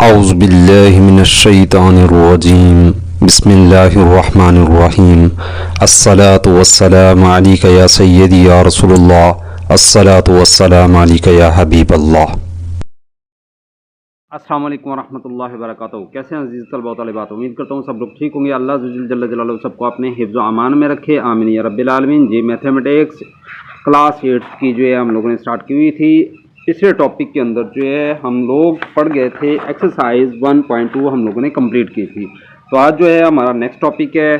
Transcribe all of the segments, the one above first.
औज़ुबिल्लाहिमिनश्शैतानिर्रजीम बिस्मिल्लाहिर्रहमानिर्रहीम अस्सलातु वस्सलामु अलैका या सय्यदी या रसूलुल्लाह अस्सलातु वस्सलामु अलैका या हबीबल्लाह। अस्सलाम वालेकुम वरहमतुल्लाहि वबरकातुहू। कैसे हैं अज़ीज़ तलबा व तालिबात, उम्मीद करता हूँ सब लोग ठीक होंगे। अल्लाह जल्ल जलालुहू सबको अपने हिफ्ज़ व अमान में रखे, आमीन या रब्बिल आलमीन। जी मैथमेटिक्स क्लास 8 की जो है हम लोगों ने स्टार्ट की हुई थी। पिछले टॉपिक के अंदर जो है हम लोग पढ़ गए थे एक्सरसाइज 1.2 हम लोगों ने कंप्लीट की थी। तो आज जो है हमारा नेक्स्ट टॉपिक है,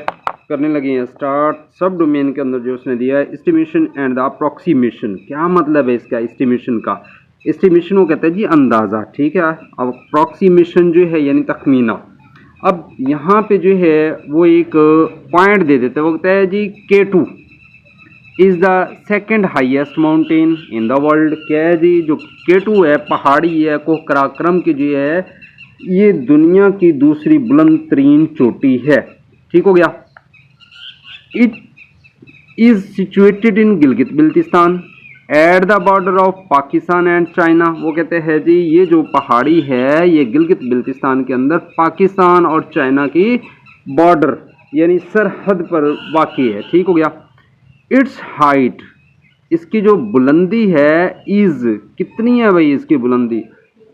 करने लगे हैं स्टार्ट। सब डोमेन के अंदर जो उसने दिया है एस्टिमेशन एंड द अप्रॉक्सीमेशन। क्या मतलब है इसका एस्टिमेशन का? एस्टिमेशन वो कहते हैं जी अंदाज़ा, ठीक है। अब अप्रॉक्सीमेशन जो है यानी तखमीना। अब यहाँ पे जो है वो एक पॉइंट दे देते हैं, वो कहता है जी K2 is the second highest mountain in the world. क्या है जी, जो K2 है पहाड़ी है को कराक्रम की जो है ये दुनिया की दूसरी बुलंद तरीन चोटी है, ठीक हो गया। It is situated in Gilgit Baltistan at the border of Pakistan and China. वो कहते हैं जी ये जो पहाड़ी है ये गिलगित बिल्तिस्तान के अंदर पाकिस्तान और चाइना की बॉर्डर यानी सरहद पर वाक़ई है, ठीक हो गया। इट्स हाइट, इसकी जो बुलंदी है, इज़ कितनी है भाई इसकी बुलंदी?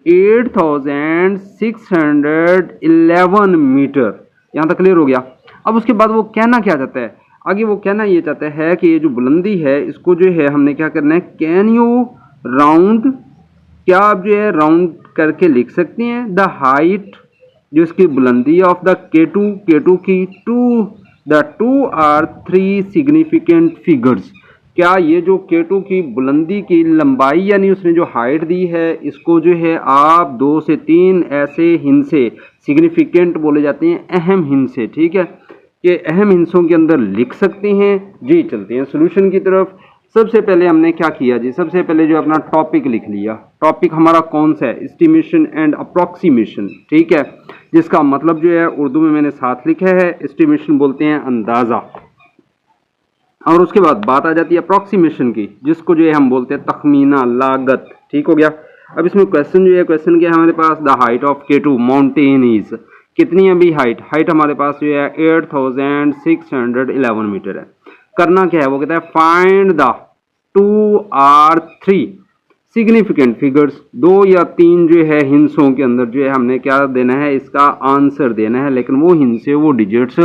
8611 मीटर। यहाँ तक क्लियर हो गया। अब उसके बाद वो कहना क्या चाहता है आगे? वो कहना ये चाहता है कि ये जो बुलंदी है इसको जो है हमने क्या करना है, कैन यू राउंड, क्या आप जो है राउंड करके लिख सकते हैं द हाइट जो इसकी बुलंदी ऑफ द K2 की the two are three significant figures. क्या ये जो K2 की बुलंदी की लंबाई यानी उसने जो हाइट दी है इसको जो है आप 2 से 3 ऐसे हिस्से, सिग्निफिकेंट बोले जाते हैं अहम हिस्से, ठीक है, कि अहम हिस्सों के अंदर लिख सकते हैं। जी चलते हैं सॉल्यूशन की तरफ। सबसे पहले हमने क्या किया जी, सबसे पहले जो अपना टॉपिक लिख लिया। टॉपिक हमारा कौन सा है? एस्टिमेशन एंड अप्रॉक्सीमेशन, ठीक है, जिसका मतलब जो है उर्दू में मैंने साथ लिखा है। एस्टिमेशन बोलते हैं अंदाज़ा, और उसके बाद बात आ जाती है अप्रॉक्सीमेशन की, जिसको जो है हम बोलते हैं तखमीना, लागत, ठीक हो गया। अब इसमें क्वेश्चन जो है, क्वेश्चन क्या है हमारे पास? The height of K2 mountain is, कितनी है भी हाइट हमारे पास जो है 8611 मीटर है। करना क्या है? वो कहता है फाइंड द 2 और 3 सिग्निफिकेंट फिगर्स, 2 या 3 जो है हिंसों के अंदर जो है हमने क्या देना है, इसका आंसर देना है। लेकिन वो हिंसे, वो डिजिट्स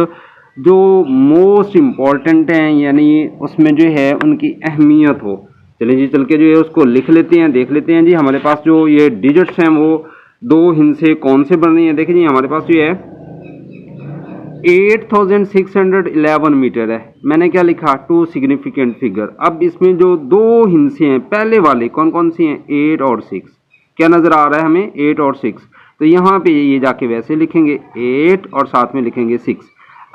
जो मोस्ट इम्पॉर्टेंट हैं यानी उसमें जो है उनकी अहमियत हो। चलिए जी चल के जो है उसको लिख लेते हैं, देख लेते हैं जी हमारे पास जो ये डिजिट्स हैं वो 2 हिंसे कौन से बन रही हैं। देखिए जी हमारे पास जो है 8611 मीटर है। मैंने क्या लिखा? 2 सिग्निफिकेंट फिगर। अब इसमें जो 2 हिंसे हैं पहले वाले कौन कौन सी हैं? 8 और 6। क्या नजर आ रहा है हमें? 8 और 6। तो यहाँ पे ये जाके वैसे लिखेंगे 8 और साथ में लिखेंगे 6।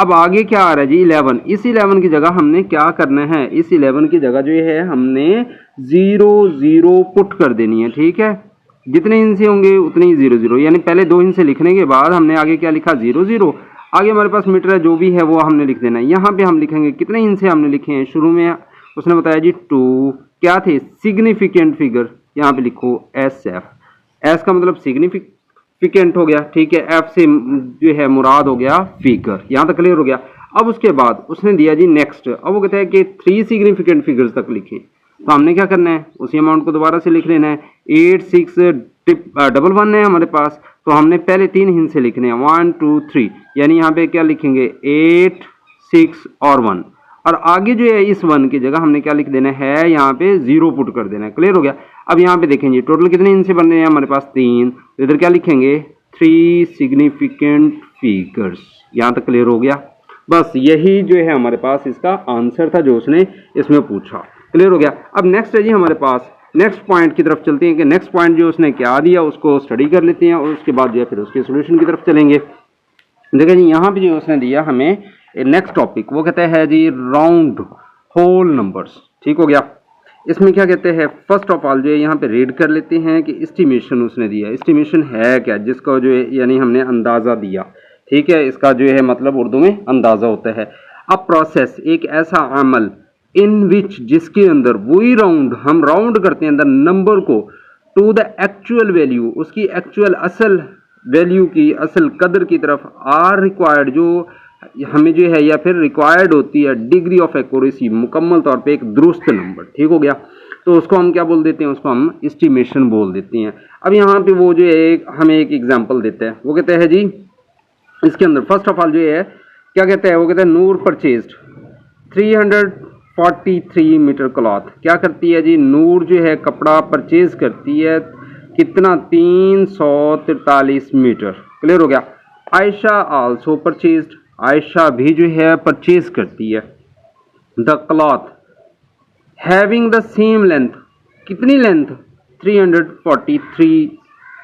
अब आगे क्या आ रहा है जी? 11। इस 11 की जगह हमने क्या करना है? इस 11 की जगह जो है हमने 0 पुट कर देनी है, ठीक है। जितने हिंसे होंगे उतने ही 0 यानी पहले 2 हिंसे लिखने के बाद हमने आगे क्या लिखा? 0 आगे हमारे पास मीटर है जो भी है वो हमने लिख देना है। यहाँ पे हम लिखेंगे कितने हिंसे हमने लिखे हैं। शुरू में उसने बताया जी 2 क्या थे? Significant figure. यहाँ पे लिखो SF। एस का मतलब सिग्निफिकेंट हो गया, ठीक है। एफ से जो है मुराद हो गया फिगर। यहाँ तक क्लियर हो गया। अब उसके बाद उसने दिया जी नेक्स्ट। अब वो कहता है कि 3 सिग्निफिकेंट फिगर्स तक लिखें। तो हमने क्या करना है? उसी अमाउंट को दोबारा से लिख लेना है। 8611 है हमारे पास, तो हमने पहले 3 हिंसे लिखने हैं 1 2 3, यानी यहाँ पे क्या लिखेंगे 8 6 और 1। और आगे जो है इस 1 की जगह हमने क्या लिख देना है? यहाँ पे 0 पुट कर देना है। क्लियर हो गया। अब यहाँ पे देखेंगे टोटल कितने हिंसे बन रहे हैं हमारे पास? 3। इधर क्या लिखेंगे? 3 सिग्निफिकेंट फिगर्स। यहाँ तक क्लियर हो गया। बस यही जो है हमारे पास इसका आंसर था जो उसने इसमें पूछा। क्लियर हो गया। अब नेक्स्ट है जी हमारे पास, नेक्स्ट पॉइंट की तरफ चलते हैं कि नेक्स्ट पॉइंट जो उसने क्या दिया उसको स्टडी कर लेते हैं और उसके बाद जो है फिर उसके सॉल्यूशन की तरफ चलेंगे। देखिए जी यहाँ पे जो उसने दिया हमें नेक्स्ट टॉपिक, वो कहता है जी राउंड होल नंबर्स, ठीक हो गया। इसमें क्या कहते हैं? फर्स्ट ऑफ ऑल जो है यहाँ पे रीड कर लेते हैं कि एस्टिमेशन उसने दिया। एस्टिमेशन है क्या? जिसका जो है यानी हमने अंदाज़ा दिया, ठीक है। इसका जो है मतलब उर्दू में अंदाज़ा होता है। अब प्रोसेस, एक ऐसा अमल इन विच जिसके अंदर वही राउंड, हम राउंड करते हैं अंदर नंबर को टू द एक्चुअल वैल्यू, उसकी एक्चुअल असल वैल्यू की, असल कदर की तरफ, आर रिक्वायर्ड जो हमें जो है या फिर रिक्वायर्ड होती है डिग्री ऑफ एक्यूरेसी, मुकम्मल तौर पे एक दुरुस्त नंबर, ठीक हो गया। तो उसको हम क्या बोल देते हैं, उसको हम एस्टिमेशन बोल देते हैं। अब यहाँ पे वो जो है हमें एक एग्जांपल देता है, वो कहते हैं जी इसके अंदर फर्स्ट ऑफ ऑल जो है क्या कहता है, वो कहता है नूर परचेज्ड 343 मीटर क्लॉथ। क्या करती है जी, नूर जो है कपड़ा परचेज करती है कितना, 343 मीटर, क्लियर हो गया। आयशा आल्सो परचेज्ड, आयशा भी जो है परचेज करती है the cloth having the same length, कितनी लेंथ, 343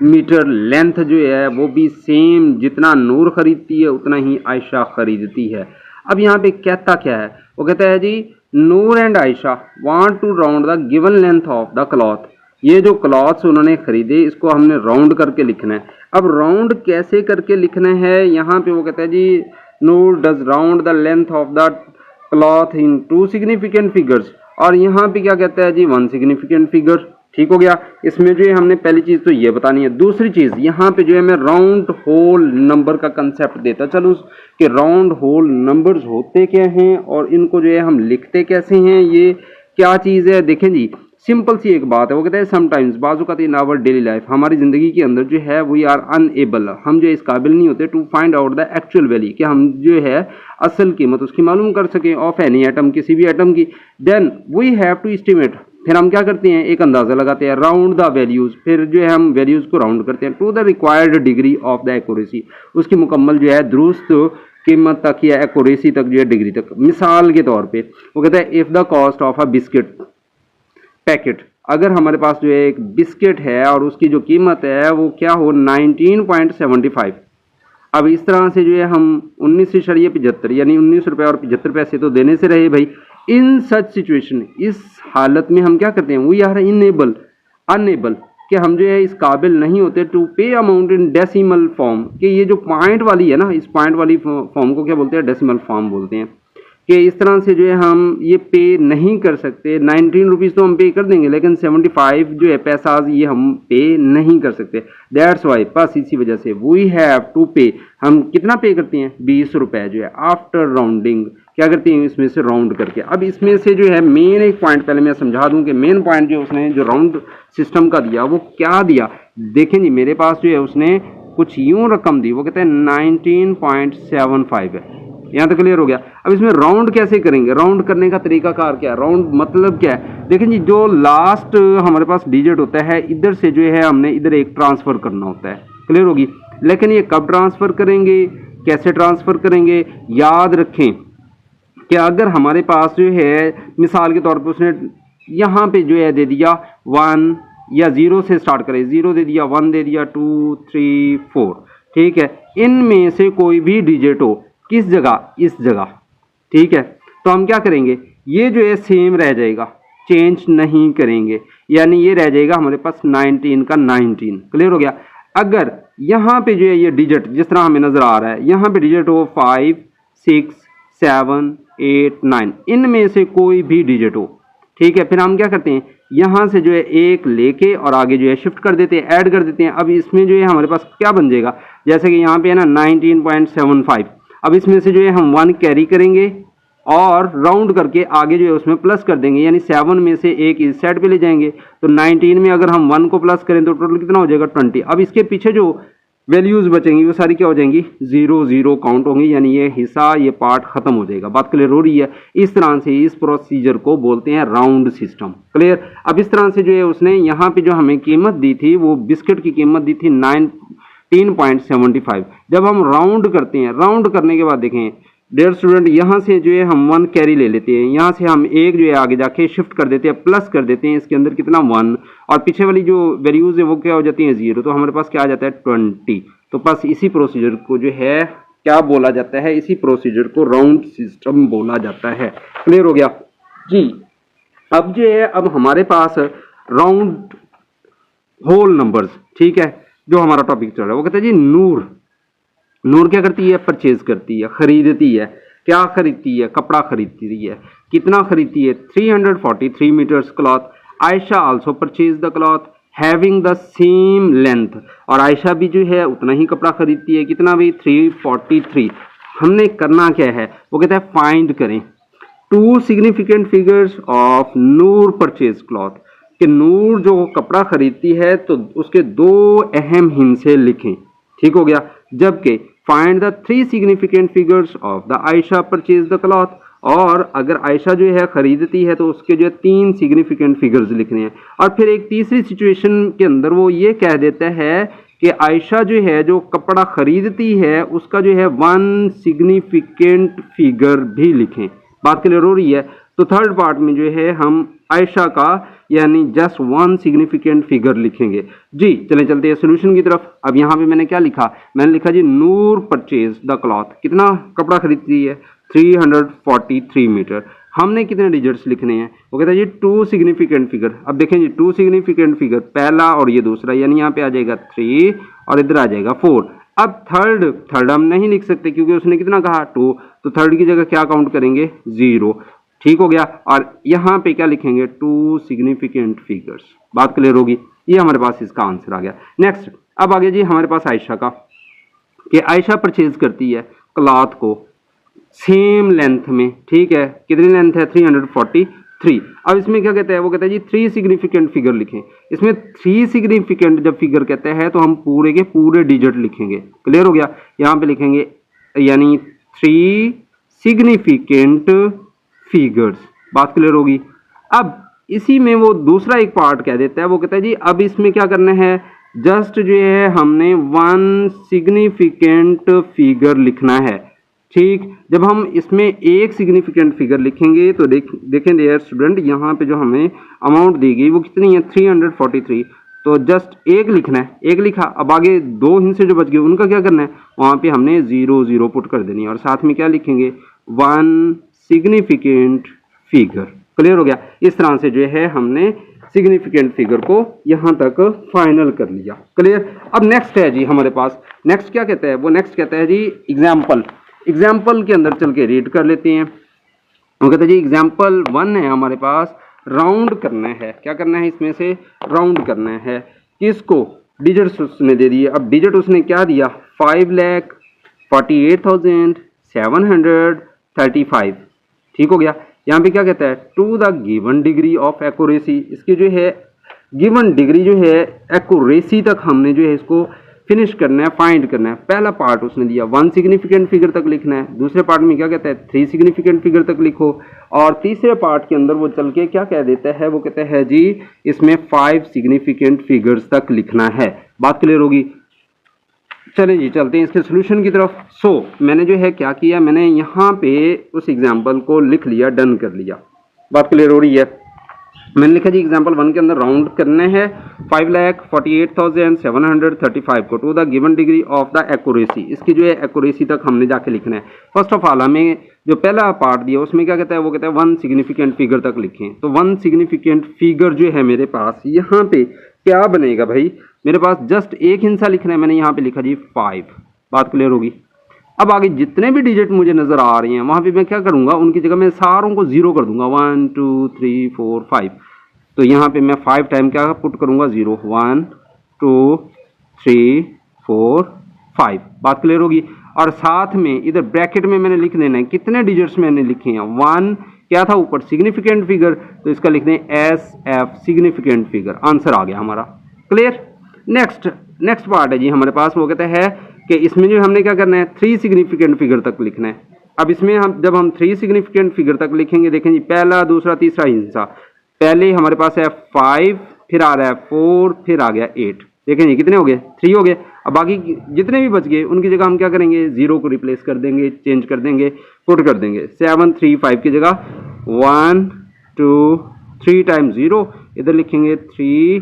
मीटर लेंथ जो है वो भी सेम, जितना नूर खरीदती है उतना ही आयशा खरीदती है। अब यहाँ पे कहता क्या है, वो कहता है जी Noor and Ayesha want to round the given length of the cloth. ये जो क्लॉथ्स उन्होंने खरीदे इसको हमने राउंड करके लिखना है। अब राउंड कैसे करके लिखना है, यहाँ पे वो कहता है जी Noor does round the length of the cloth in 2 significant figures, और यहाँ पे क्या कहता है जी 1 सिग्निफिकेंट फिगर, ठीक हो गया। इसमें जो है हमने पहली चीज तो ये बतानी है। दूसरी चीज यहाँ पे जो है मैं राउंड होल नंबर का कंसेप्ट देता चलो कि राउंड होल नंबर्स होते क्या हैं और इनको जो है हम लिखते कैसे हैं, ये क्या चीज है। देखें जी सिंपल सी एक बात है, वो कहते हैं समटाइम्स बाज़ इन आवर डेली लाइफ, हमारी जिंदगी के अंदर जो है वी आर अनएबल, हम जो इस काबिल नहीं होते to find out the actual value, कि हम जो है असल कीमत उसकी मालूम कर सकें ऑफ एनी एटम, किसी भी एटम की। Then we have to estimate, फिर हम क्या करते हैं एक अंदाजा लगाते हैं, राउंड द वैल्यूज, फिर जो है हम वैल्यूज को राउंड करते हैं to the required degree of the accuracy, उसकी मुकम्मल जो है दुरुस्त कीमत तक या एक्यूरेसी तक जो है डिग्री तक। मिसाल के तौर पे वो कहता है if the cost of a biscuit packet, अगर हमारे पास जो है एक बिस्किट है और उसकी जो कीमत है वो क्या हो 19.75, अब इस तरह से जो है हम 19.75 यानी 19 रुपये और 75 पैसे तो देने से रहे भाई। इन सच सिचुएशन, इस हालत में हम क्या करते हैं, वी आर अनएबल कि हम जो है इस काबिल नहीं होते टू पे अमाउंट इन डेसिमल फॉर्म, कि ये जो पॉइंट वाली है ना, इस पॉइंट वाली फॉर्म को क्या बोलते हैं, डेसिमल फॉर्म बोलते हैं, कि इस तरह से जो है हम ये पे नहीं कर सकते। 19 रुपीज़ तो हम पे कर देंगे लेकिन 75 जो है पैसा ये हम पे नहीं कर सकते। दैट्स वाई, बस इसी वजह से वी हैव टू पे, हम कितना पे करते हैं 20 रुपये जो है आफ्टर राउंडिंग, क्या करते हैं इसमें से राउंड करके। अब इसमें से जो है मेन एक पॉइंट पहले मैं समझा दूं कि मेन पॉइंट जो उसने जो राउंड सिस्टम का दिया वो क्या दिया। देखें जी मेरे पास जो है उसने कुछ यूं रकम दी, वो कहते हैं 19.75 है, यहाँ तक क्लियर हो गया। अब इसमें राउंड कैसे करेंगे, राउंड करने का तरीका कार क्या है, राउंड मतलब क्या है। देखें जी जो लास्ट हमारे पास डिजिट होता है इधर से जो है हमने इधर एक ट्रांसफर करना होता है, क्लियर होगी। लेकिन ये कब ट्रांसफर करेंगे, कैसे ट्रांसफर करेंगे, याद रखें कि अगर हमारे पास जो है मिसाल के तौर पर उसने यहाँ पे जो है दे दिया 1 या 0 से स्टार्ट करें, 0 दे दिया, 1 दे दिया, 2 3 4, ठीक है, इनमें से कोई भी डिजिट हो, किस जगह, इस जगह, ठीक है, तो हम क्या करेंगे, ये जो है सेम रह जाएगा, चेंज नहीं करेंगे, यानी ये रह जाएगा हमारे पास 19 का 19, क्लियर हो गया। अगर यहाँ पे जो है ये डिजिट जिस तरह हमें नजर आ रहा है, यहाँ पे डिजिट हो 5 6 7 8 9, इनमें से कोई भी डिजिट हो, ठीक है, फिर हम क्या करते हैं यहाँ से जो है एक लेके और आगे जो है शिफ्ट कर देते हैं, ऐड कर देते हैं। अब इसमें जो है हमारे पास क्या बन जाएगा, जैसे कि यहाँ पे है ना 19.75, अब इसमें से जो है हम 1 कैरी करेंगे और राउंड करके आगे जो है उसमें प्लस कर देंगे, यानी 7 में से एक इस साइड पे ले जाएंगे, तो 19 में अगर हम 1 को प्लस करें तो टोटल कितना हो जाएगा 20। अब इसके पीछे जो वैल्यूज बचेंगी वो सारी क्या हो जाएंगी, 0 0 काउंट होंगी, यानी ये हिस्सा ये पार्ट खत्म हो जाएगा। बात क्लियर हो रही है। इस तरह से इस प्रोसीजर को बोलते हैं राउंड सिस्टम, क्लियर। अब इस तरह से जो है उसने यहाँ पे जो हमें कीमत दी थी वो बिस्किट की कीमत दी थी 19.75। जब हम राउंड करते हैं, राउंड करने के बाद देखें डियर स्टूडेंट, यहाँ से जो है हम 1 कैरी ले लेते हैं, यहाँ से हम एक जो है आगे जाके शिफ्ट कर देते हैं, प्लस कर देते हैं, इसके अंदर कितना 1, और पीछे वाली जो वैल्यूज है वो क्या हो जाती है 0, तो हमारे पास क्या आ जाता है 20। तो बस इसी प्रोसीजर को जो है क्या बोला जाता है, इसी प्रोसीजर को राउंड सिस्टम बोला जाता है, क्लियर हो गया जी। अब जो है अब हमारे पास राउंड होल नंबर्स, ठीक है, जो हमारा टॉपिक चल रहा है वो कहता है जी नूर क्या करती है, परचेज करती है, खरीदती है। क्या खरीदती है, कपड़ा खरीदती है। कितना खरीदती है 343 metres cloth. Ayesha also purchase the cloth having the same length, और आयशा भी जो है उतना ही कपड़ा खरीदती है, कितना भी 343। हमने करना क्या है, वो कहता है फाइंड करें two significant figures of Noor purchase cloth, कि नूर जो कपड़ा खरीदती है तो उसके दो अहम हिस्से लिखें, ठीक हो गया। जबकि find the three significant figures of the Ayesha purchase the cloth, और अगर आयशा जो है खरीदती है तो उसके जो है 3 सिग्निफिकेंट फिगर्स लिखने हैं। और फिर एक तीसरी सिचुएशन के अंदर वो ये कह देता है कि आयशा जो है जो कपड़ा खरीदती है उसका जो है 1 सिग्निफिकेंट फिगर भी लिखें। बात क्लियर हो रही है। तो थर्ड पार्ट में जो है हम आयशा का यानी जस्ट 1 सिग्निफिकेंट फिगर लिखेंगे जी। चलें चलते हैं सोल्यूशन की तरफ। अब यहाँ पे मैंने क्या लिखा, मैंने लिखा जी नूर परचेज द क्लॉथ, कितना कपड़ा खरीदती है 343 मीटर। हमने कितने डिजिट्स लिखने हैं, वो कहता है जी 2 सिग्निफिकेंट फिगर। अब देखें जी 2 सिग्निफिकेंट फिगर, पहला और ये दूसरा, यानी यहाँ पे आ जाएगा 3 और इधर आ जाएगा 4। अब थर्ड हम नहीं लिख सकते क्योंकि उसने कितना कहा 2, तो थर्ड की जगह क्या काउंट करेंगे 0, ठीक हो गया। और यहाँ पे क्या लिखेंगे 2 सिग्निफिकेंट फिगर्स। बात क्लियर होगी। ये हमारे पास इसका आंसर आ गया। नेक्स्ट अब आ गया जी हमारे पास आयशा का, कि आयशा परचेज करती है क्लॉथ को सेम लेंथ में, ठीक है, कितनी लेंथ है 343। अब इसमें क्या कहता है, वो कहता है जी 3 सिग्निफिकेंट फिगर लिखें। इसमें 3 सिग्निफिकेंट जब फिगर कहता है तो हम पूरे के पूरे डिजिट लिखेंगे। क्लियर हो गया। यहाँ पे लिखेंगे यानी 3 सिग्निफिकेंट फिगर्स। बात क्लियर होगी। अब इसी में वो दूसरा एक पार्ट कह देता है, वो कहता है जी अब इसमें क्या करना है, जस्ट जो है हमने 1 सिग्निफिकेंट फिगर लिखना है, ठीक। जब हम इसमें एक सिग्निफिकेंट फिगर लिखेंगे तो देखें डियर स्टूडेंट, यहाँ पे जो हमें अमाउंट दी गई वो कितनी है 343, तो जस्ट एक लिखना है, एक लिखा। अब आगे 2 हिस्से जो बच गए उनका क्या करना है, वहाँ पे हमने 0 0 पुट कर देनी है और साथ में क्या लिखेंगे 1 सिग्निफिकेंट फिगर। क्लियर हो गया। इस तरह से जो है हमने सिग्निफिकेंट फिगर को यहाँ तक फाइनल कर लिया। क्लियर। अब नेक्स्ट है जी हमारे पास, नेक्स्ट क्या कहता है, वो नेक्स्ट कहता है जी एग्जाम्पल। एग्जाम्पल के अंदर चल के रीड कर लेते हैं। वो कहते हैं जी एग्जाम्पल 1 है हमारे पास, राउंड करना है। क्या करना है, इसमें से राउंड करना है। किसको, डिजिट्स उसने दे दिए। अब डिजिट उसने क्या दिया 5,48,735, ठीक हो गया। यहाँ पे क्या कहता है to the given degree of accuracy, इसकी जो है गिवन डिग्री जो है एक्यूरेसी तक हमने जो है इसको फिनिश करना है, फाइंड करना है। पहला पार्ट उसने दिया 1 सिग्निफिकेंट फिगर तक लिखना है, दूसरे पार्ट में क्या कहता है 3 सिग्निफिकेंट फिगर तक लिखो, और तीसरे पार्ट के अंदर वो चल के क्या कह देता है, वो कहता है जी इसमें 5 सिग्निफिकेंट फिगर्स तक लिखना है। बात क्लियर होगी। चलें जी चलते हैं इसके सोल्यूशन की तरफ। मैंने जो है क्या किया, मैंने यहाँ पे उस एग्जाम्पल को लिख लिया, डन कर लिया। बात क्लियर हो रही है। मैंने लिखा जी एग्जाम्पल 1 के अंदर राउंड करने हैं 5,48,735 को to the given degree of the accuracy, इसकी जो है एक्यूरेसी तक हमने जाके लिखना है। फर्स्ट ऑफ ऑल हमें जो पहला पार्ट दिया उसमें क्या कहता है, वो कहता है 1 सिग्निफिकेंट फिगर तक लिखें। तो 1 सिग्निफिकेंट फिगर जो है मेरे पास यहाँ पे क्या बनेगा भाई, मेरे पास जस्ट एक हिस्सा लिखना है, मैंने यहाँ पे लिखा जी 5। बात क्लियर होगी। अब आगे जितने भी डिजिट मुझे नजर आ रही हैं वहां पे मैं क्या करूंगा, उनकी जगह मैं सारों को 0 कर दूंगा, 1 2 3 4 5। तो यहाँ पे मैं 5 टाइम क्या पुट करूंगा 0, 1 2 3 4 5। बात क्लियर होगी। और साथ में इधर ब्रैकेट में मैंने लिख देना है कितने डिजिट्स मैंने लिखे हैं, 1 क्या था ऊपर सिग्निफिकेंट फिगर, तो इसका लिख दें SF सिग्निफिकेंट फिगर। आंसर आ गया हमारा। क्लियर। नेक्स्ट पार्ट है जी हमारे पास, वो कहता है कि इसमें जो हमने क्या करना है 3 सिग्निफिकेंट फिगर तक लिखना है। अब इसमें जब हम 3 सिग्निफिकेंट फिगर तक लिखेंगे, देखें जी पहला दूसरा तीसरा हिस्सा, पहले हमारे पास है 5, फिर आ रहा है 4, फिर आ गया 8। देखें जी कितने हो गए 3 हो गए। अब बाकी जितने भी बच गए उनकी जगह हम क्या करेंगे 0 को रिप्लेस कर देंगे, चेंज कर देंगे, पुट कर देंगे। 7 3 5 की जगह 1 2 3 टाइम 0, इधर लिखेंगे 3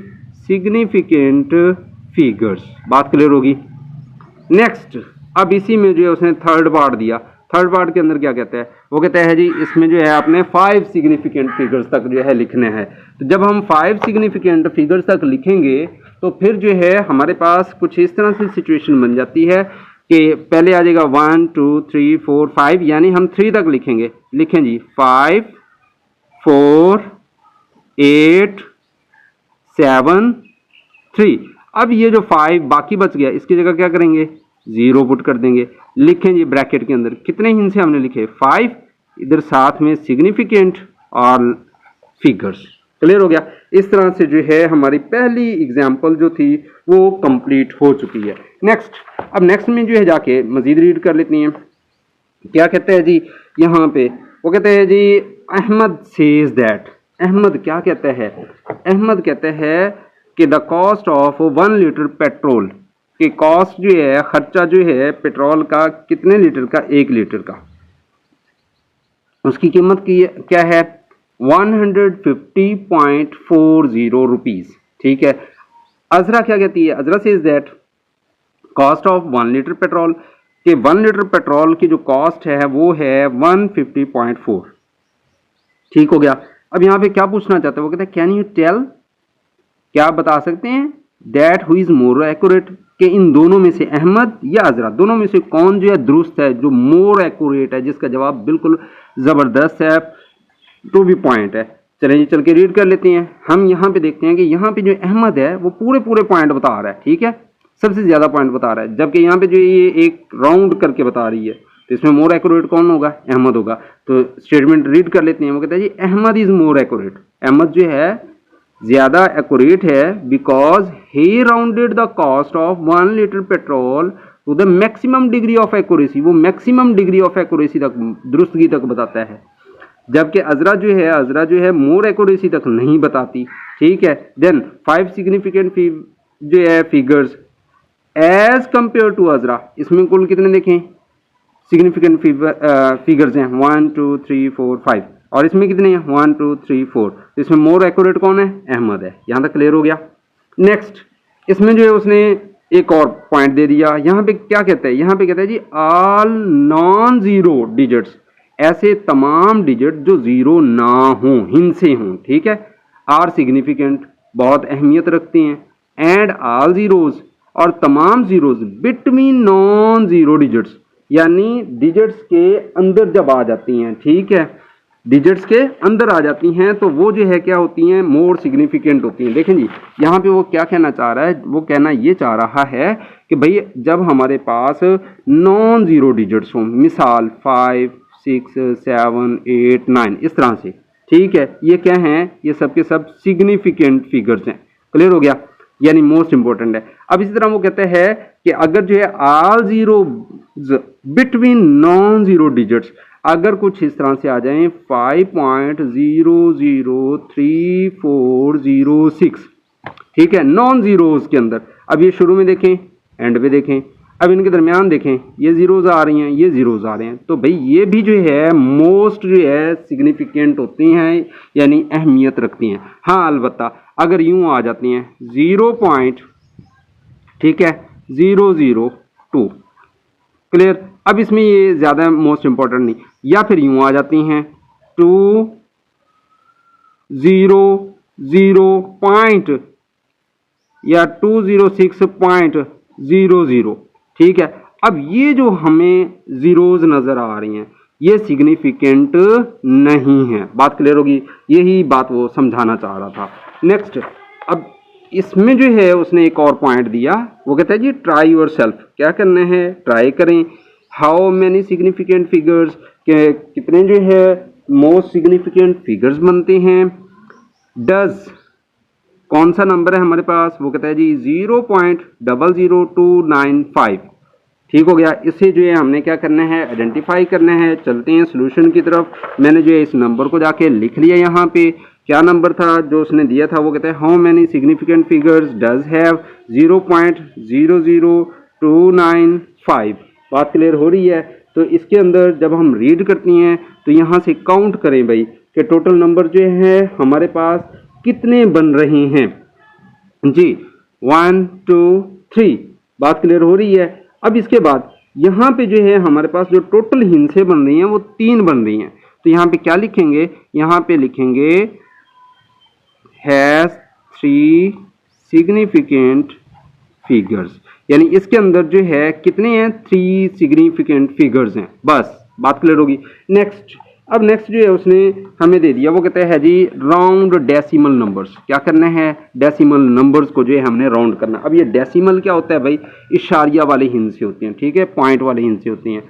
सिग्निफिकेंट फिगर्स। बात क्लियर होगी। नेक्स्ट अब इसी में जो है उसने थर्ड पार्ट दिया। थर्ड पार्ट के अंदर क्या कहता है, वो कहता है जी इसमें जो है आपने 5 सिग्निफिकेंट फिगर्स तक जो है लिखने हैं। तो जब हम 5 सिग्निफिकेंट फिगर्स तक लिखेंगे तो फिर जो है हमारे पास कुछ इस तरह से सिचुएशन बन जाती है कि पहले आ जाएगा 1 2 3 4 5, यानी हम 3 तक लिखेंगे। लिखें जी 5 4 8 7 3। अब ये जो 5 बाकी बच गया, इसकी जगह क्या करेंगे, 0 पुट कर देंगे। लिखें जी ब्रैकेट के अंदर कितने हिंसे हमने लिखे, 5, इधर साथ में सिग्निफिकेंट और फिगर्स। क्लियर हो गया। इस तरह से जो है हमारी पहली एग्जाम्पल जो थी वो कंप्लीट हो चुकी है। नेक्स्ट, अब नेक्स्ट में जो है जाके मजीद रीड कर लेती हैं। क्या कहते हैं जी यहाँ पे, वो कहते हैं जी अहमद सेज दैट, अहमद क्या कहता है, अहमद कहते हैं कि the cost of 1 litre petrol, कि कॉस्ट जो है, खर्चा जो है पेट्रोल का कितने लीटर का, 1 लीटर का, उसकी कीमत की क्या है 150.40 रुपीज। ठीक है। अजरा क्या कहती है, Azra says that cost of 1 litre petrol, कि 1 लीटर पेट्रोल की जो कॉस्ट है वो है 150.4। ठीक हो गया। अब यहाँ पे क्या पूछना चाहते हैं, वो कहते हैं कैन यू टेल, क्या आप बता सकते हैं that who is more accurate, कि इन दोनों में से अहमद या अजरा दोनों में से कौन जो है दुरुस्त है, जो मोर एक्यूरेट है, जिसका जवाब बिल्कुल जबरदस्त है, टू बी पॉइंट है। चलें जी चल के रीड कर लेते हैं। हम यहाँ पे देखते हैं कि यहाँ पे जो अहमद है वो पूरे पॉइंट बता रहा है। ठीक है, सबसे ज्यादा पॉइंट बता रहा है, जबकि यहाँ पे जो ये एक राउंड करके बता रही है, तो इसमें मोर एक्यूरेट कौन होगा, अहमद होगा। तो स्टेटमेंट रीड कर लेते हैं। वो कहता है जी Ahmed is more accurate, Ahmed जो है ज्यादा एक्यूरेट है, because he rounded the cost of 1 litre petrol to the maximum degree of accuracy, वो मैक्सिमम डिग्री ऑफ एक्यूरेसी तक, दुरुस्तगी तक बताता है, जबकि अजरा जो है मोर एक्यूरेसी तक नहीं बताती। ठीक है। देन 5 सिग्निफिकेंट जो है फिगर्स एज कंपेयर टू अजरा, इसमें कुल कितने देखें सिग्निफिकेंट फिगर्स हैं 1 2 3 4 5, और इसमें कितने हैं 1 2 3 4, तो इसमें मोर एक्यूरेट कौन है, अहमद है। यहाँ तक क्लियर हो गया। नेक्स्ट, इसमें जो है उसने एक और पॉइंट दे दिया। यहाँ पे क्या कहता है, यहाँ पे कहता है जी ऑल नॉन जीरो डिजिट्स, ऐसे तमाम डिजिट जो जीरो ना हो, हिंसे हों। ठीक है। आर सिग्निफिकेंट, बहुत अहमियत रखते हैं, एंड ऑल जीरोज, और तमाम zeros between non zero digits, यानी डिजिट्स के अंदर जब आ जाती हैं। ठीक है, डिजिट्स के अंदर आ जाती हैं तो वो जो है क्या होती हैं, मोर सिग्निफिकेंट होती हैं। देखें जी यहाँ पे वो क्या कहना चाह रहा है, वो कहना ये चाह रहा है कि भाई जब हमारे पास नॉन जीरो डिजिट्स हों, मिसाल 5 6 7 8 9 इस तरह से। ठीक है, ये क्या हैं, ये सब के सब सिग्निफिकेंट फिगर्स हैं। क्लियर हो गया, यानी मोस्ट इंपॉर्टेंट है। अब इसी तरह वो कहते हैं कि अगर जो है all zero between non zero digits, अगर कुछ इस तरह से आ जाएं 5.003406, ठीक है, नॉन जीरोज के अंदर, अब ये शुरू में देखें, एंड पे देखें, अब इनके दरमियान देखें, ये जीरोज आ रही हैं, ये जीरोज आ रहे हैं, तो भाई ये भी जो है मोस्ट जो है सिग्निफिकेंट होती हैं, यानी अहमियत रखती हैं। हाँ अलबत्ता अगर यूं आ जाती हैं 0. ठीक है 002, क्लियर। अब इसमें ये ज्यादा मोस्ट इंपॉर्टेंट नहीं, या फिर यूं आ जाती हैं 200 पॉइंट या 206.00। ठीक है, अब ये जो हमें जीरोज नजर आ रही हैं ये सिग्निफिकेंट नहीं है। बात क्लियर होगी, यही बात वो समझाना चाह रहा था। नेक्स्ट, अब इसमें जो है उसने एक और पॉइंट दिया, वो कहता है जी ट्राई योर सेल्फ, क्या करना है, ट्राई करें। हाउ मैनी सिग्निफिकेंट फिगर्स, के कितने जो है मोस्ट सिग्निफिकेंट फिगर्स बनते हैं। डज, कौन सा नंबर है हमारे पास, वो कहता है जी 0.00295। ठीक हो गया, इससे जो है हमने क्या करना है, आइडेंटिफाई करना है। चलते हैं सॉल्यूशन की तरफ। मैंने जो है इस नंबर को जाके लिख लिया। यहाँ पे क्या नंबर था जो उसने दिया था, वो कहता है how many significant figures does have 0.00295। बात क्लियर हो रही है। तो इसके अंदर जब हम रीड करती हैं तो यहाँ से काउंट करें भाई कि टोटल नंबर जो है हमारे पास कितने बन रहे हैं जी, 1 2 3। बात क्लियर हो रही है। अब इसके बाद यहाँ पे जो है हमारे पास जो टोटल हिंसे बन रही हैं वो 3 बन रही हैं। तो यहाँ पे क्या लिखेंगे, यहाँ पे लिखेंगे हैज 3 सिग्निफिकेंट फिगर्स, यानी इसके अंदर जो है कितने हैं, 3 सिग्निफिकेंट फिगर्स हैं। बस बात क्लियर होगी। नेक्स्ट, अब नेक्स्ट जो है उसने हमें दे दिया, वो कहता है जी राउंड डेसिमल नंबर्स। क्या करना है, डेसिमल नंबर्स को जो है हमने राउंड करना। अब ये डेसिमल क्या होता है भाई, इशारिया वाले हिंसे होते हैं, ठीक है, पॉइंट वाले हिंसे होते हैं।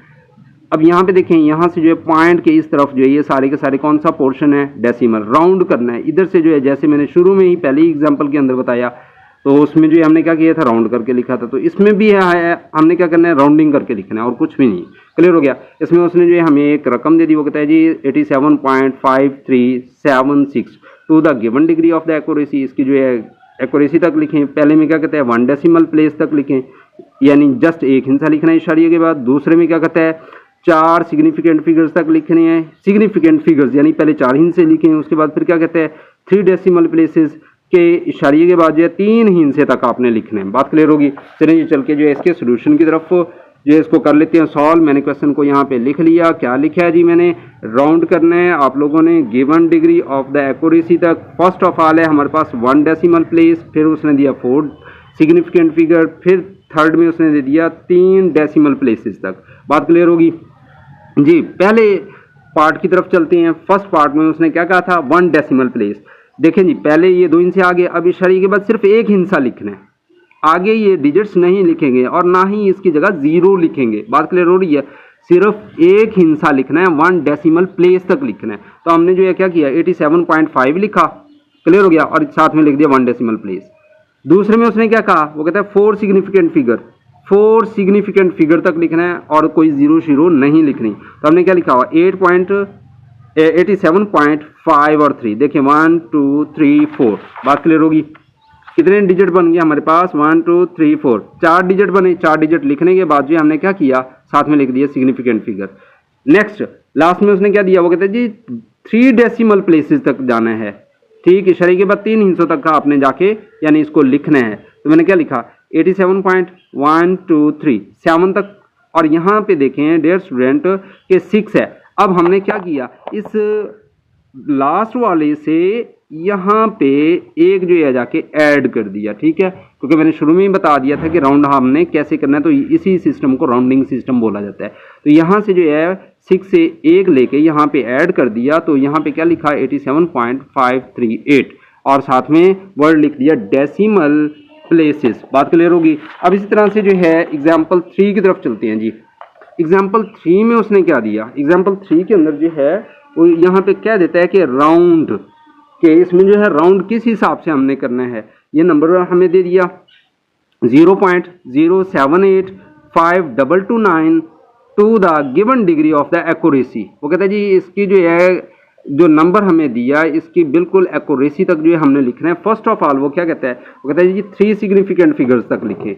अब यहाँ पे देखें, यहाँ से जो है पॉइंट के इस तरफ जो है ये सारे के सारे कौन सा पोर्शन है, डेसिमल। राउंड करना है इधर से जो है, जैसे मैंने शुरू में ही पहले एग्जाम्पल के अंदर बताया, तो उसमें जो है हमने क्या किया था, राउंड करके लिखा था। तो इसमें भी है हमने क्या करना है, राउंडिंग करके लिखना है और कुछ भी नहीं। क्लियर हो गया। इसमें उसने जो है हमें एक रकम दे दी, वो कहता है जी 87.5376 to the given degree of the accuracy. इसकी जो है एक्यूरेसी तक लिखें। पहले में क्या कहता है, 1 डेसिमल प्लेस तक लिखें, यानी जस्ट एक हिंसा लिखना है इशारिये के बाद। दूसरे में क्या कहता है, 4 सिग्निफिकेंट फिगर्स तक लिखने हैं। सिग्निफिकेंट फिगर्स यानी पहले 4 हिंसे लिखे, उसके बाद फिर क्या कहता है, 3 डेसिमल प्लेसेस के इशारिये के बाद जो है 3 हिंसे तक आपने लिखने हैं। बात क्लियर होगी। चलिए चल के जो है इसके सोल्यूशन की तरफ जो है इसको कर लेते हैं सॉल्व। मैंने क्वेश्चन को यहाँ पे लिख लिया। क्या लिखा है जी मैंने, राउंड करना है आप लोगों ने given degree of the accuracy तक। फर्स्ट ऑफ ऑल है हमारे पास 1 डेसिमल प्लेस, फिर उसने दिया 4 सिग्निफिकेंट फिगर, फिर थर्ड में उसने दे दिया 3 डेसिमल प्लेसेस तक। बात क्लियर होगी जी। पहले पार्ट की तरफ चलते हैं। फर्स्ट पार्ट में उसने क्या कहा था, 1 डेसिमल प्लेस। देखें जी, पहले ये 2 हिंसे आ गए, अब इशारे के बाद सिर्फ एक हिंसा लिखना है, आगे ये डिजिट्स नहीं लिखेंगे और ना ही इसकी जगह 0 लिखेंगे। बात क्लियर हो रही है। सिर्फ एक हिंसा लिखना है, 1 डेसिमल प्लेस तक लिखना है। तो हमने जो है क्या किया, 87.5 लिखा, क्लियर हो गया, और साथ में लिख दिया 1 डेसिमल प्लेस। दूसरे में उसने क्या कहा, वो कहता है 4 सिग्निफिकेंट फिगर, 4 सिग्निफिकेंट फिगर तक लिखना है और कोई 0 0 नहीं लिखनी। तो हमने क्या लिखा हुआ, 87.5 और 3। देखिए 1 2 3 4। बात क्लियर होगी। कितने डिजिट बन गया हमारे पास, 1 2 3 4, 4 डिजिट बने। 4 डिजिट लिखने के बाद जो हमने क्या किया, साथ में लिख दिया सिग्निफिकेंट फिगर। नेक्स्ट लास्ट में उसने क्या दिया, वो कहते हैं जी 3 डेसिमल प्लेसेस तक जाना है, ठीक। इशारे के बाद 3 हिस्सों तक का आपने जाके यानी इसको लिखना है। तो मैंने क्या लिखा, 87.123 7 तक। और यहाँ पे देखें डियर स्टूडेंट के 6 है। अब हमने क्या किया, इस लास्ट वाले से यहाँ पे एक जो है जाके ऐड कर दिया, ठीक है, क्योंकि मैंने शुरू में ही बता दिया था कि राउंड हमने कैसे करना है, तो इसी सिस्टम को राउंडिंग सिस्टम बोला जाता है। तो यहाँ से जो है 6 से 1 लेके यहाँ पे ऐड कर दिया, तो यहाँ पे क्या लिखा, 87.538 और साथ में वर्ड लिख दिया डेसिमल प्लेसेस। बात क्लियर होगी। अब इसी तरह से जो है एग्जाम्पल 3 की तरफ चलते हैं जी। एग्जाम्पल 3 में उसने क्या दिया, एग्जाम्पल 3 के अंदर जो है वो यहाँ पे क्या देता है कि राउंड के, इसमें जो है राउंड किस हिसाब से हमने करना है। ये नंबर हमें दे दिया 0.078529 to the given degree of the accuracy. वो कहता है जी इसकी जो है जो नंबर हमें दिया इसकी बिल्कुल एक्यूरेसी तक जो है हमने लिखना है। फर्स्ट ऑफ ऑल वो क्या कहता है, वो कहता है जी 3 सिग्निफिकेंट फिगर्स तक लिखें,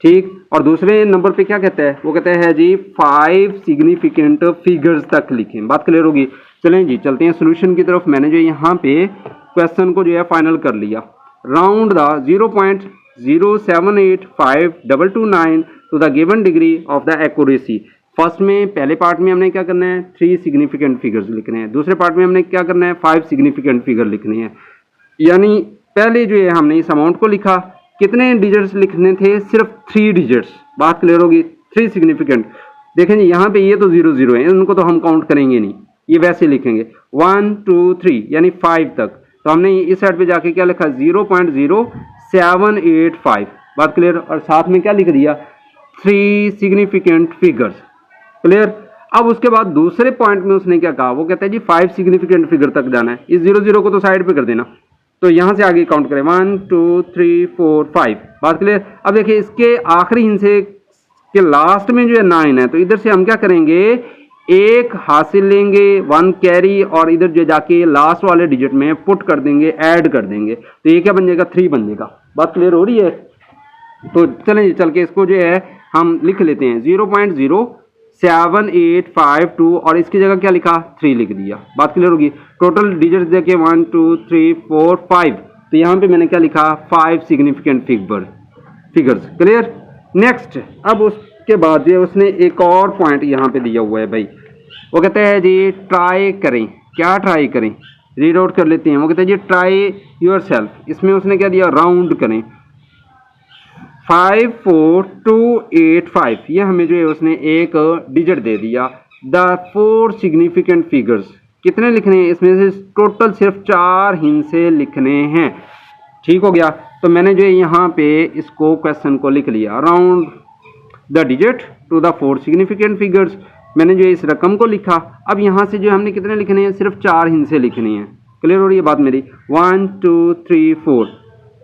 ठीक। और दूसरे नंबर पे क्या कहता है, वो कहता है जी 5 सिग्निफिकेंट फिगर्स तक लिखें। बात क्लियर होगी। चलें जी चलते हैं सोल्यूशन की तरफ। मैंने जो यहाँ पे क्वेश्चन को जो है फाइनल कर लिया। Round the 0.078529 to the given degree of the accuracy. First में पहले पार्ट में हमने क्या करना है, 3 सिग्निफिकेंट फिगर्स लिखने हैं। दूसरे पार्ट में हमने क्या करना है, 5 सिग्निफिकेंट फिगर लिखने हैं। यानी पहले जो है हमने इस अमाउंट को लिखा, कितने डिजिट्स लिखने थे, सिर्फ 3 डिजिट्स। बात क्लियर होगी। 3 सिग्निफिकेंट। देखें जी यहाँ पे ये तो 0 0 है, इनको तो हम काउंट करेंगे नहीं, ये वैसे लिखेंगे 1 2 3 यानी 5 तक। तो हमने इस साइड पे जाके क्या लिखा, 0.0785। बात क्लियर। और साथ में क्या लिख दिया, 3 सिग्निफिकेंट फिगर्स। क्लियर। अब उसके बाद दूसरे पॉइंट में उसने क्या कहा, वो कहता है जी 5 सिग्निफिकेंट फिगर तक जाना है। इस 0 0 को तो साइड पे कर देना, तो यहां से आगे काउंट करें 1 2 3 4 5। बात क्लियर। अब देखिए इसके आखिरी हिस्से के लास्ट में जो है 9 है, तो इधर से हम क्या करेंगे, एक हासिल लेंगे 1 कैरी और इधर जो जाके लास्ट वाले डिजिट में पुट कर देंगे, ऐड कर देंगे, तो ये क्या बन जाएगा, 3 बन जाएगा। बात क्लियर हो रही है। तो चलें चल के इसको जो है हम लिख लेते हैं 0.07852 और इसकी जगह क्या लिखा, 3 लिख दिया। बात क्लियर होगी। टोटल डिजिट्स देखिए 1 2 3 4 5, तो यहाँ पे मैंने क्या लिखा, 5 सिग्निफिकेंट फिगर्स। क्लियर। नेक्स्ट अब उसके बाद जो उसने एक और पॉइंट यहाँ पे दिया हुआ है भाई, वो कहते हैं जी ट्राई करें। क्या ट्राई करें, रीड आउट कर लेते हैं। वो कहते हैं जी ट्राई योरसेल्फ। इसमें उसने क्या दिया, राउंड करें 54285। ये हमें जो है उसने एक डिजिट दे दिया। द 4 सिग्निफिकेंट फिगर्स, कितने लिखने हैं, इसमें से टोटल सिर्फ 4 हिस्से लिखने हैं। ठीक हो गया। तो मैंने जो यहाँ पे इसको क्वेश्चन को लिख लिया, around the digit to the 4 significant figures. मैंने जो इस रकम को लिखा। अब यहाँ से जो हमने कितने लिखने हैं, सिर्फ 4 हिस्से लिखने हैं। क्लियर हो रही है बात मेरी? 1 2 3 4,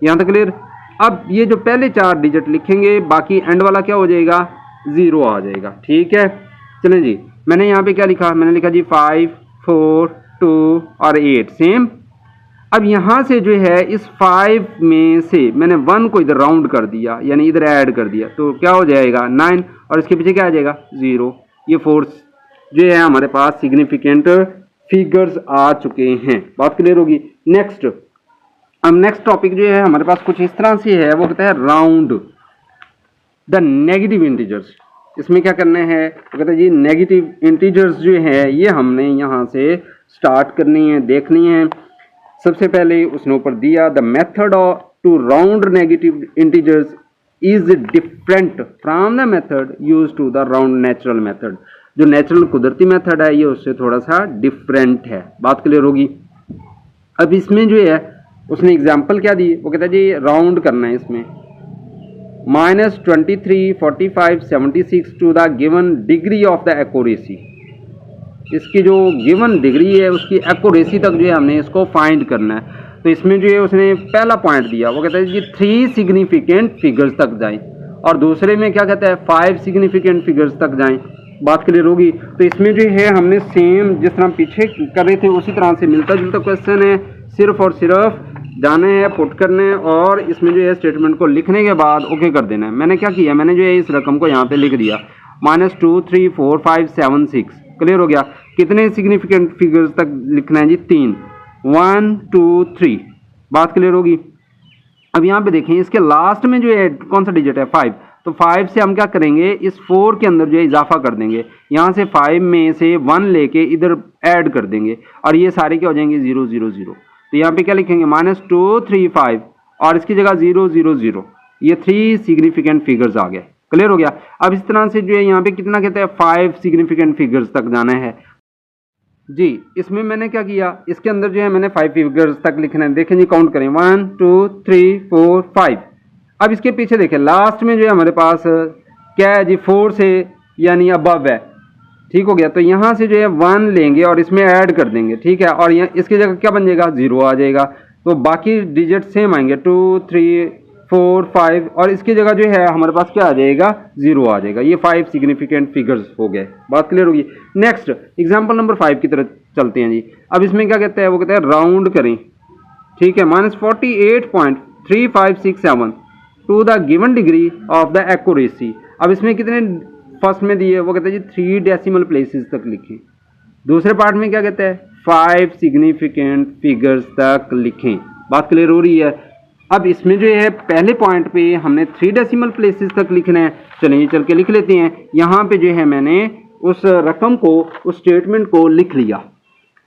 यहाँ तक क्लियर। अब ये जो पहले 4 डिजिट लिखेंगे, बाकी एंड वाला क्या हो जाएगा, 0 आ जाएगा। ठीक है, चलें जी। मैंने यहाँ पे क्या लिखा, मैंने लिखा जी 5 4 2 और 8 सेम। अब यहाँ से जो है इस 5 में से मैंने 1 को इधर राउंड कर दिया, यानी इधर ऐड कर दिया, तो क्या हो जाएगा 9, और इसके पीछे क्या आ जाएगा 0। ये 4 जो है हमारे पास सिग्निफिकेंट फिगर्स आ चुके हैं। बात क्लियर होगी। नेक्स्ट, अब नेक्स्ट टॉपिक जो है हमारे पास कुछ इस तरह से है, वो कहता है राउंड द नेगेटिव इंटीजर्स। इसमें क्या करना है, वो कहता है जी नेगेटिव इंटीजर्स जो है ये हमने यहाँ से स्टार्ट करनी है, देखनी है। सबसे पहले उसने ऊपर दिया, the method to round negative integers is different from the method use to the round natural method. जो नेचुरल कुदरती मेथड है ये उससे थोड़ा सा डिफरेंट है। बात क्लियर होगी। अब इसमें जो है उसने एग्जाम्पल क्या दी, वो कहता है जी राउंड करना है इसमें -23 45 76 to the given degree of the accuracy. इसकी जो गिवन डिग्री है उसकी एक्यूरेसी तक जो है हमने इसको फाइंड करना है। तो इसमें जो है उसने पहला पॉइंट दिया, वो कहता है जी 3 सिग्निफिकेंट फिगर्स तक जाएं, और दूसरे में क्या कहता है 5 सिग्निफिकेंट फिगर्स तक जाएं। बात क्लियर होगी। तो इसमें जो है हमने सेम जिस तरह पीछे कर रहे थे उसी तरह से मिलता जुलता क्वेश्चन है, सिर्फ और सिर्फ जाने हैं पुट करने, और इसमें जो है स्टेटमेंट को लिखने के बाद ओके कर देना है। मैंने क्या किया, मैंने जो है इस रकम को यहाँ पे लिख दिया -2 3 4 5 7 6। क्लियर हो गया। कितने सिग्निफिकेंट फिगर्स तक लिखना है जी, 3 1 2 3। बात क्लियर होगी। अब यहाँ पे देखें इसके लास्ट में जो है कौन सा डिजिट है 5, तो 5 से हम क्या करेंगे, इस 4 के अंदर जो है इजाफा कर देंगे, यहाँ से 5 में से 1 लेके इधर ऐड कर देंगे, और ये सारे क्या हो जाएंगे 0 0 0। तो यहाँ पे क्या लिखेंगे -2 3 5, और इसकी जगह 0 0 0। ये 3 सिग्निफिकेंट फिगर्स आ गए। क्लियर हो गया। अब इस तरह से जो है यहाँ पे कितना कहते हैं 5 सिग्निफिकेंट फिगर्स तक जाना है जी। इसमें मैंने क्या किया, इसके अंदर जो है मैंने 5 फिगर्स तक लिखना है। देखें जी, काउंट करें 1 2 3 4 5। अब इसके पीछे देखें लास्ट में जो है हमारे पास क्या है जी 4 से यानी अबव है। ठीक हो गया। तो यहाँ से जो है 1 लेंगे और इसमें ऐड कर देंगे। ठीक है, और यहाँ इसकी जगह क्या बन जाएगा 0 आ जाएगा। तो बाकी डिजिट सेम आएंगे 2 3 4 5, और इसकी जगह जो है हमारे पास क्या आ जाएगा 0 आ जाएगा। ये 5 सिग्निफिकेंट फिगर्स हो गए। बात क्लियर होगी। नेक्स्ट एग्जाम्पल नंबर 5 की तरफ चलते हैं जी। अब इसमें क्या कहता है, वो कहता है राउंड करें। ठीक है, -48.3567 to the given degree of the accuracy. अब इसमें कितने फर्स्ट में दिए, वो कहते हैं जी 3 डेसिमल प्लेसेस तक लिखें। दूसरे पार्ट में क्या कहता है 5 सिग्निफिकेंट फिगर्स तक लिखें। बात क्लियर हो रही है। अब इसमें जो है पहले पॉइंट पे हमने 3 डेसिमल प्लेसेस तक लिखना है। चलिए चल के लिख लेते हैं। यहाँ पे जो है मैंने उस रकम को, उस स्टेटमेंट को लिख लिया।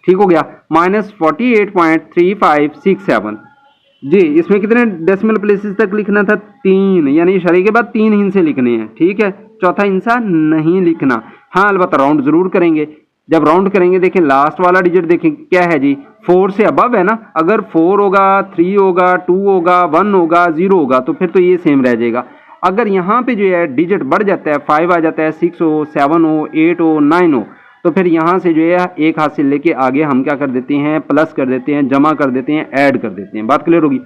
ठीक हो गया। -48.3567 जी। इसमें कितने डेसिमल प्लेसेस तक लिखना था 3, यानी इशारे के बाद 3 हिस्से लिखने हैं। ठीक है, चौथा हिस्सा नहीं लिखना। हाँ, अलबत्ता राउंड जरूर करेंगे। जब राउंड करेंगे देखें लास्ट वाला डिजिट देखें क्या है जी 4 से अबव है ना। अगर 4 होगा 3 होगा 2 होगा 1 होगा 0 होगा तो फिर तो ये सेम रह जाएगा। अगर यहाँ पे जो है डिजिट बढ़ जाता है 5 आ जाता है, 6 हो 7 हो 8 हो 9 हो, तो फिर यहाँ से जो है एक हाथ से लेके आगे हम क्या कर देते हैं प्लस कर देते हैं, जमा कर देते हैं, ऐड कर देते हैं। बात क्लियर होगी।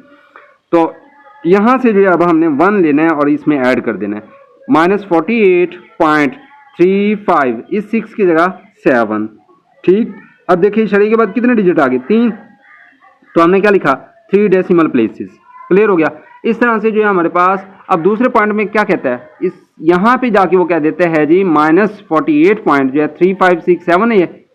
तो यहाँ से जो है अब हमने 1 लेना है और इसमें ऐड कर देना है। -48.35 इस 6 की जगह 7। ठीक, अब देखिए इशारे के बाद कितने डिजिट आ गए 3, तो हमने क्या लिखा 3 डेसिमल प्लेसेस। क्लियर हो गया। इस तरह से जो है हमारे पास अब दूसरे पॉइंट में क्या कहता है, इस यहाँ पे जाके वो कह देता है जी -48 पॉइंट जो है 3567 है।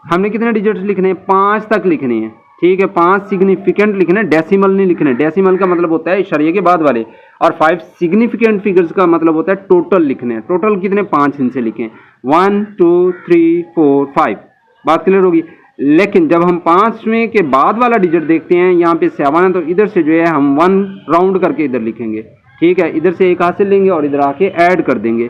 हमने कितने डिजिट्स लिखने हैं 5 तक लिखने हैं। ठीक है, 5 सिग्निफिकेंट लिखने, डेसिमल नहीं लिखने। डेसिमल का मतलब होता है इशारे के बाद वाले, और 5 सिग्निफिकेंट फिगर्स का मतलब होता है टोटल लिखने। टोटल कितने 5 हिस्से लिखे 1 2 3 4 5। बात क्लियर होगी। लेकिन जब हम 5वें के बाद वाला डिजिट देखते हैं यहाँ पे 7 है, तो इधर से जो है हम 1 राउंड करके इधर लिखेंगे। ठीक है, इधर से एक हासिल लेंगे और इधर आके ऐड कर देंगे।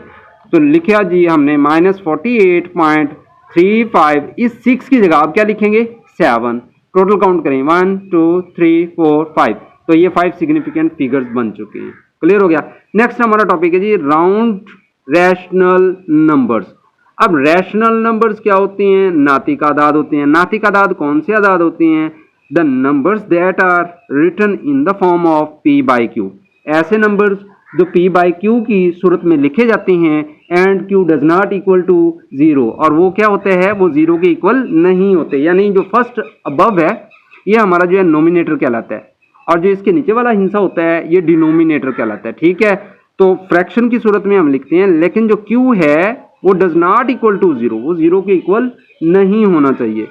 तो लिखा जी हमने -48.35 3 5, इस 6 की जगह आप क्या लिखेंगे 7। टोटल काउंट करें 1 2 3 4 5, तो ये 5 सिग्निफिकेंट फिगर्स बन चुके हैं। क्लियर हो गया। नेक्स्ट हमारा टॉपिक है जी राउंड रैशनल नंबर्स। अब रैशनल नंबर्स क्या होते हैं? नातिक आदाद होते हैं। नातिक आदाद कौन से आदाद होते हैं? The numbers that are written in the form of p by q, ऐसे नंबर्स जो p बाई q की सूरत में लिखे जाते हैं and q does not equal to 0, और वो क्या होते हैं? वो 0 के इक्वल नहीं होते। यानी जो फर्स्ट अबव है ये हमारा जो है नोमिनेटर कहलाता है, और जो इसके नीचे वाला हिस्सा होता है ये डिनोमिनेटर कहलाता है। ठीक है, तो फ्रैक्शन की सूरत में हम लिखते हैं, लेकिन जो q है वो डज नॉट इक्वल टू 0, वो 0 के इक्वल नहीं होना चाहिए।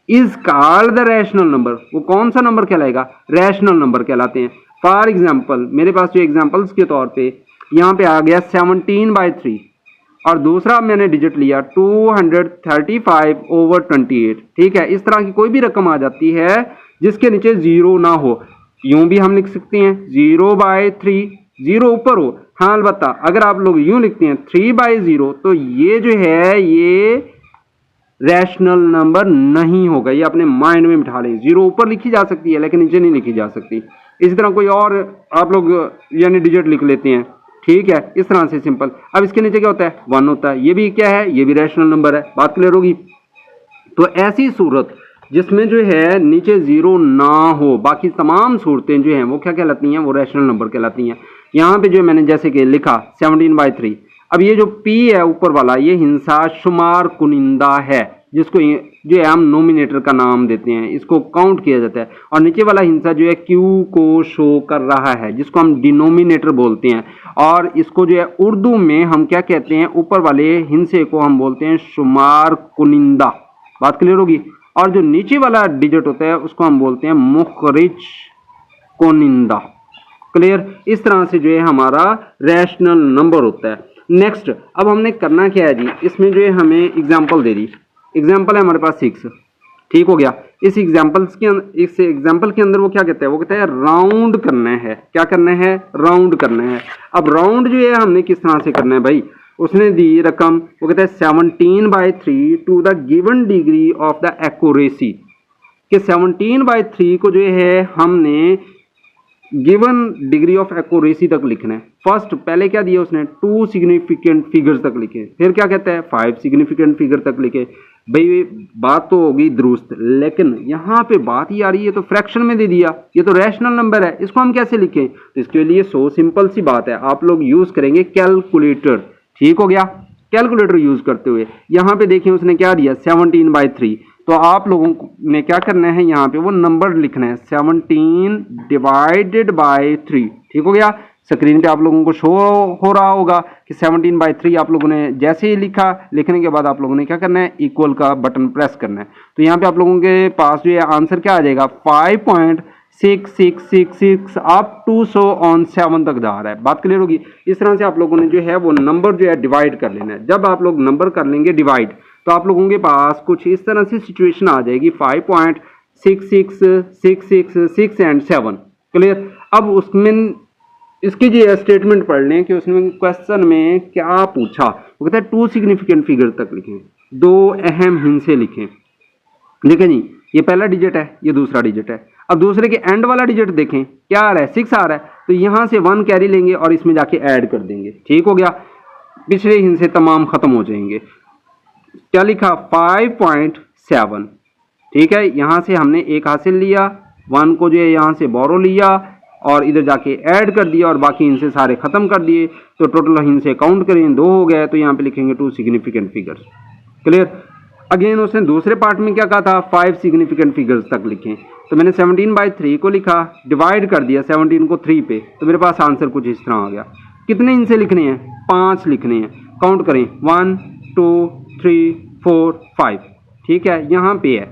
Is called the rational number, वो कौन सा नंबर कहलाएगा? रैशनल नंबर कहलाते हैं। फॉर एग्जाम्पल मेरे पास जो एग्जाम्पल्स के तौर पे यहाँ पे आ गया 17/3, और दूसरा मैंने डिजिट लिया 235/28। ठीक है, इस तरह की कोई भी रकम आ जाती है जिसके नीचे 0 ना हो, यूं भी हम लिख सकते हैं 0/3, 0 ऊपर हो। हाँ, अलबत्ता अगर आप लोग यूं लिखते हैं 3/0, तो ये जो है ये रैशनल नंबर नहीं होगा। ये अपने माइंड में बिठा लें, 0 ऊपर लिखी जा सकती है लेकिन नीचे नहीं लिखी जा सकती। इसी तरह कोई और आप लोग यानी डिजिट लिख लेते हैं। ठीक है, इस तरह से सिंपल। अब इसके नीचे क्या होता है? 1 होता है। ये भी क्या है? ये भी रैशनल नंबर है। बात क्लियर होगी। तो ऐसी सूरत जिसमें जो है नीचे 0 ना हो, बाकी तमाम सूरतें जो हैं वो क्या कहलाती हैं? वो रैशनल नंबर कहलाती हैं। यहाँ पे जो मैंने जैसे कि लिखा 17/3, अब ये जो p है ऊपर वाला, ये हिंसा शुमार कुनिंदा है, जिसको जो है हम नोमिनेटर का नाम देते हैं, इसको काउंट किया जाता है। और नीचे वाला हिंसा जो है q को शो कर रहा है, जिसको हम डिनोमिनेटर बोलते हैं, और इसको जो है उर्दू में हम क्या कहते हैं? ऊपर वाले हिंसे को हम बोलते हैं शुमार कुनिंदा। बात क्लियर होगी। और जो नीचे वाला डिजिट होता है उसको हम बोलते हैं मुखरिज कुनिंदा। क्लियर। इस तरह से जो है हमारा रैशनल नंबर होता है। नेक्स्ट, अब हमने करना क्या है जी? इसमें जो है हमें एग्जांपल दे दी। एग्जांपल है हमारे पास 6। ठीक हो गया। इस एग्जांपल के अंदर वो क्या कहता है? वो कहता है राउंड करना है। क्या करना है? राउंड करना है। अब राउंड जो है हमने किस तरह से करना है भाई? उसने दी रकम, वो कहता है 17/3 to the given degree of the accuracy, कि 17/3 को जो है हमने गिवन डिग्री ऑफ एक्यूरेसी तक लिखना है। फर्स्ट पहले क्या दिया उसने? 2 सिग्निफिकेंट फिगर्स तक लिखे। फिर क्या कहता है? 5 सिग्निफिकेंट फिगर तक लिखे। भाई बात तो होगी दुरुस्त, लेकिन यहाँ पे बात ही आ रही है तो फ्रैक्शन में दे दिया। ये तो रैशनल नंबर है, इसको हम कैसे लिखें? तो इसके लिए सो सिंपल सी बात है, आप लोग यूज करेंगे कैलकुलेटर। ठीक हो गया। कैलकुलेटर यूज करते हुए यहाँ पे देखिए उसने क्या दिया? 17/3। तो आप लोगों ने क्या करना है? यहाँ पे वो नंबर लिखना है 17/3। ठीक हो गया। स्क्रीन पे आप लोगों को शो हो रहा होगा कि 17/3 आप लोगों ने जैसे ही लिखा, लिखने के बाद आप लोगों ने क्या करना है? इक्वल का बटन प्रेस करना है। तो यहाँ पे आप लोगों के पास जो है आंसर क्या आ जाएगा? 5.6666 अप टू 7 तक जा रहा है। बात क्लियर होगी। इस तरह से आप लोगों ने जो है वो नंबर जो है डिवाइड कर लेना है। जब आप लोग नंबर कर लेंगे डिवाइड, तो आप लोगों के पास कुछ इस तरह से सिचुएशन आ जाएगी 5.6666 एंड 7। क्लियर। अब उसमें इसकी जो स्टेटमेंट पढ़ लें कि उसने क्वेश्चन में क्या पूछा। वो कहता है 2 सिग्निफिकेंट फिगर तक लिखें, 2 अहम हिंसे लिखें। देखें जी, ये पहला डिजिट है, ये दूसरा डिजिट है। अब दूसरे के एंड वाला डिजिट देखें क्या आ रहा है? 6 आ रहा है। तो यहां से 1 कैरी लेंगे और इसमें जाके ऐड कर देंगे। ठीक हो गया। पिछले हिंसे तमाम खत्म हो जाएंगे। क्या लिखा? 5.7। ठीक है, यहां से हमने एक हासिल लिया, 1 को जो है यहां से बोरो लिया और इधर जाके ऐड कर दिया और बाकी हिंसे सारे खत्म कर दिए। तो टोटल हिंसे काउंट करें 2 हो गए। तो यहाँ पे लिखेंगे 2 सिग्निफिकेंट फिगर्स। क्लियर। अगेन उसने दूसरे पार्ट में क्या कहा था? 5 सिग्निफिकेंट फिगर्स तक लिखें। तो मैंने 17/3 को लिखा, डिवाइड कर दिया 17 को 3 पे, तो मेरे पास आंसर कुछ इस तरह आ गया। कितने हिंसे लिखने हैं? 5 लिखने हैं। काउंट करें 1 2 3 4 5। ठीक है, यहाँ पे है।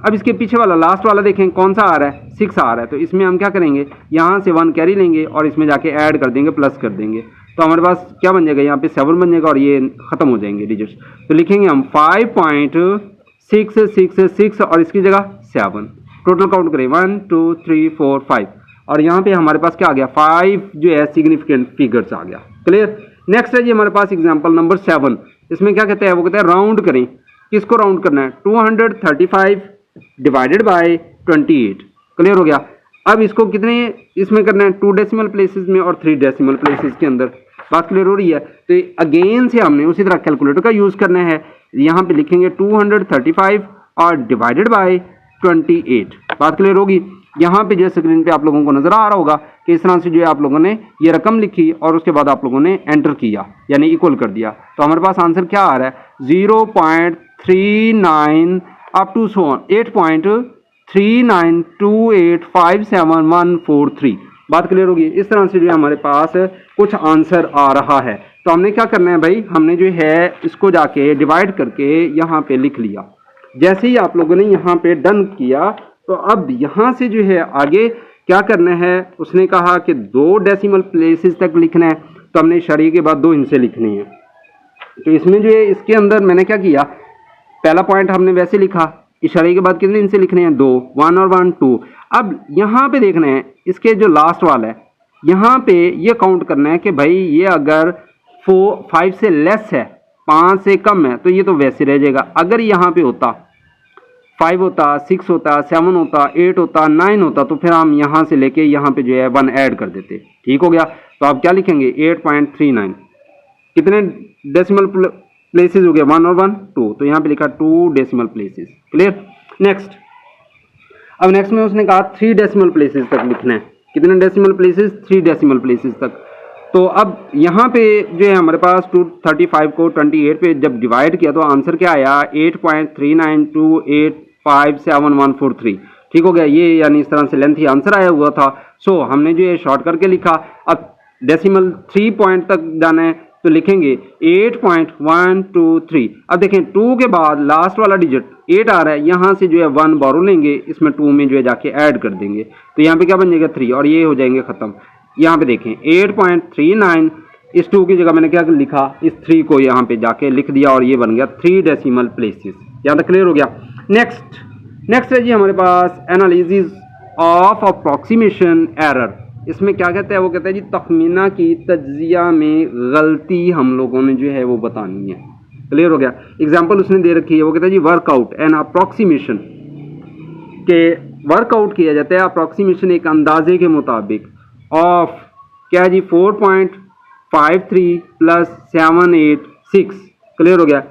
अब इसके पीछे वाला लास्ट वाला देखें कौन सा आ रहा है? 6 आ रहा है। तो इसमें हम क्या करेंगे? यहाँ से 1 कैरी लेंगे और इसमें जाके ऐड कर देंगे, प्लस कर देंगे। तो हमारे पास क्या बन जाएगा? यहाँ पे 7 बन जाएगा और ये खत्म हो जाएंगे डिजिट्स। तो लिखेंगे हम 5.666 और इसकी जगह 7। टोटल काउंट करें 1 2 3 4 5 और यहाँ पे हमारे पास क्या आ गया? 5 जो है सिग्निफिकेंट फिगर्स आ गया। क्लियर। नेक्स्ट है जी हमारे पास एग्जाम्पल नंबर 7। इसमें क्या कहते हैं? वो कहते हैं राउंड करें। किसको राउंड करना है, 235 डिवाइडेड बाय 28। क्लियर हो गया। अब इसको कितने इसमें करना है, 2 डेसिमल प्लेसेस में और 3 डेसिमल प्लेसेस के अंदर। बात क्लियर हो रही है। तो अगेन से हमने उसी तरह कैलकुलेटर का यूज करना है। यहाँ पे लिखेंगे 235 और डिवाइडेड बाय 28। बात क्लियर होगी। यहाँ पे जो स्क्रीन पे आप लोगों को नजर आ रहा होगा कि इस तरह से जो है आप लोगों ने ये रकम लिखी और उसके बाद आप लोगों ने एंटर किया यानी इक्वल कर दिया। तो हमारे पास आंसर क्या आ रहा है, 0.39 अप टू 8.3928571143। बात क्लियर होगी। इस तरह से जो है हमारे पास कुछ आंसर आ रहा है। तो हमने क्या करना है भाई, हमने जो है इसको जाके डिवाइड करके यहाँ पे लिख लिया। जैसे ही आप लोगों ने यहाँ पे डन किया तो अब यहाँ से जो है आगे क्या करना है, उसने कहा कि 2 डेसिमल प्लेसेस तक लिखना है। तो हमने इशारे के बाद 2 हिस्से लिखने हैं। तो इसमें जो है इसके अंदर मैंने क्या किया, पहला पॉइंट हमने वैसे लिखा, इशारे के बाद कितने हिस्से लिखने हैं, 2, 1 और 1 2। अब यहाँ पे देखना है इसके जो लास्ट वाला है, यहाँ पे ये काउंट करना है कि भाई ये अगर 5 से लेस है, 5 से कम है, तो ये तो वैसे रह जाएगा। अगर यहाँ पे होता 5 होता, 6 होता, 7 होता, 8 होता, 9 होता, तो फिर हम यहाँ से लेके यहाँ पे जो है 1 ऐड कर देते। ठीक हो गया। तो आप क्या लिखेंगे, 8.39 कितने डेसिमल प्लेसेस हो गया, 1 और 1 2। तो यहाँ पे लिखा 2 डेसिमल प्लेसेस। क्लियर। नेक्स्ट, अब नेक्स्ट में उसने कहा 3 डेसिमल प्लेसेस तक लिखना है। कितने डेसिमल प्लेसेस, 3 डेसिमल प्लेसेस तक। तो अब यहाँ पे जो है हमारे पास 235 को 28 पे जब डिवाइड किया तो आंसर क्या आया, 8.3928571143। ठीक हो गया। ये यानी इस तरह से लेंथी आंसर आया हुआ था। सो हमने जो है शॉर्ट करके लिखा। अब डेसिमल 3 पॉइंट तक जाना है तो लिखेंगे 8.123। अब देखें 2 के बाद लास्ट वाला डिजिट 8 आ रहा है, यहाँ से जो है 1 बोरो लेंगे, इसमें 2 में जो है जाके ऐड कर देंगे। तो यहाँ पे क्या बन जाएगा, 3, और ये हो जाएंगे खत्म। यहाँ पे देखें 8.39, इस 2 की जगह मैंने क्या लिखा, इस 3 को यहाँ पे जाके लिख दिया और ये बन गया 3 डेसिमल प्लेसेस। यहाँ तक क्लियर हो गया। नेक्स्ट है जी हमारे पास एनालिसिस ऑफ अप्रॉक्सीमेशन एरर। इसमें क्या कहता है, वो कहता है जी तखमीना की तज्जिया में गलती हम लोगों ने जो है वो बतानी है। क्लियर हो गया। एग्जाम्पल उसने दे रखी है, वो कहता है जी वर्कआउट एंड अप्रॉक्सीमेशन के वर्कआउट किया जाता है अप्रॉक्सीमेशन एक अंदाजे के मुताबिक ऑफ क्या जी 4.53 प्लस 786। क्लियर हो गया।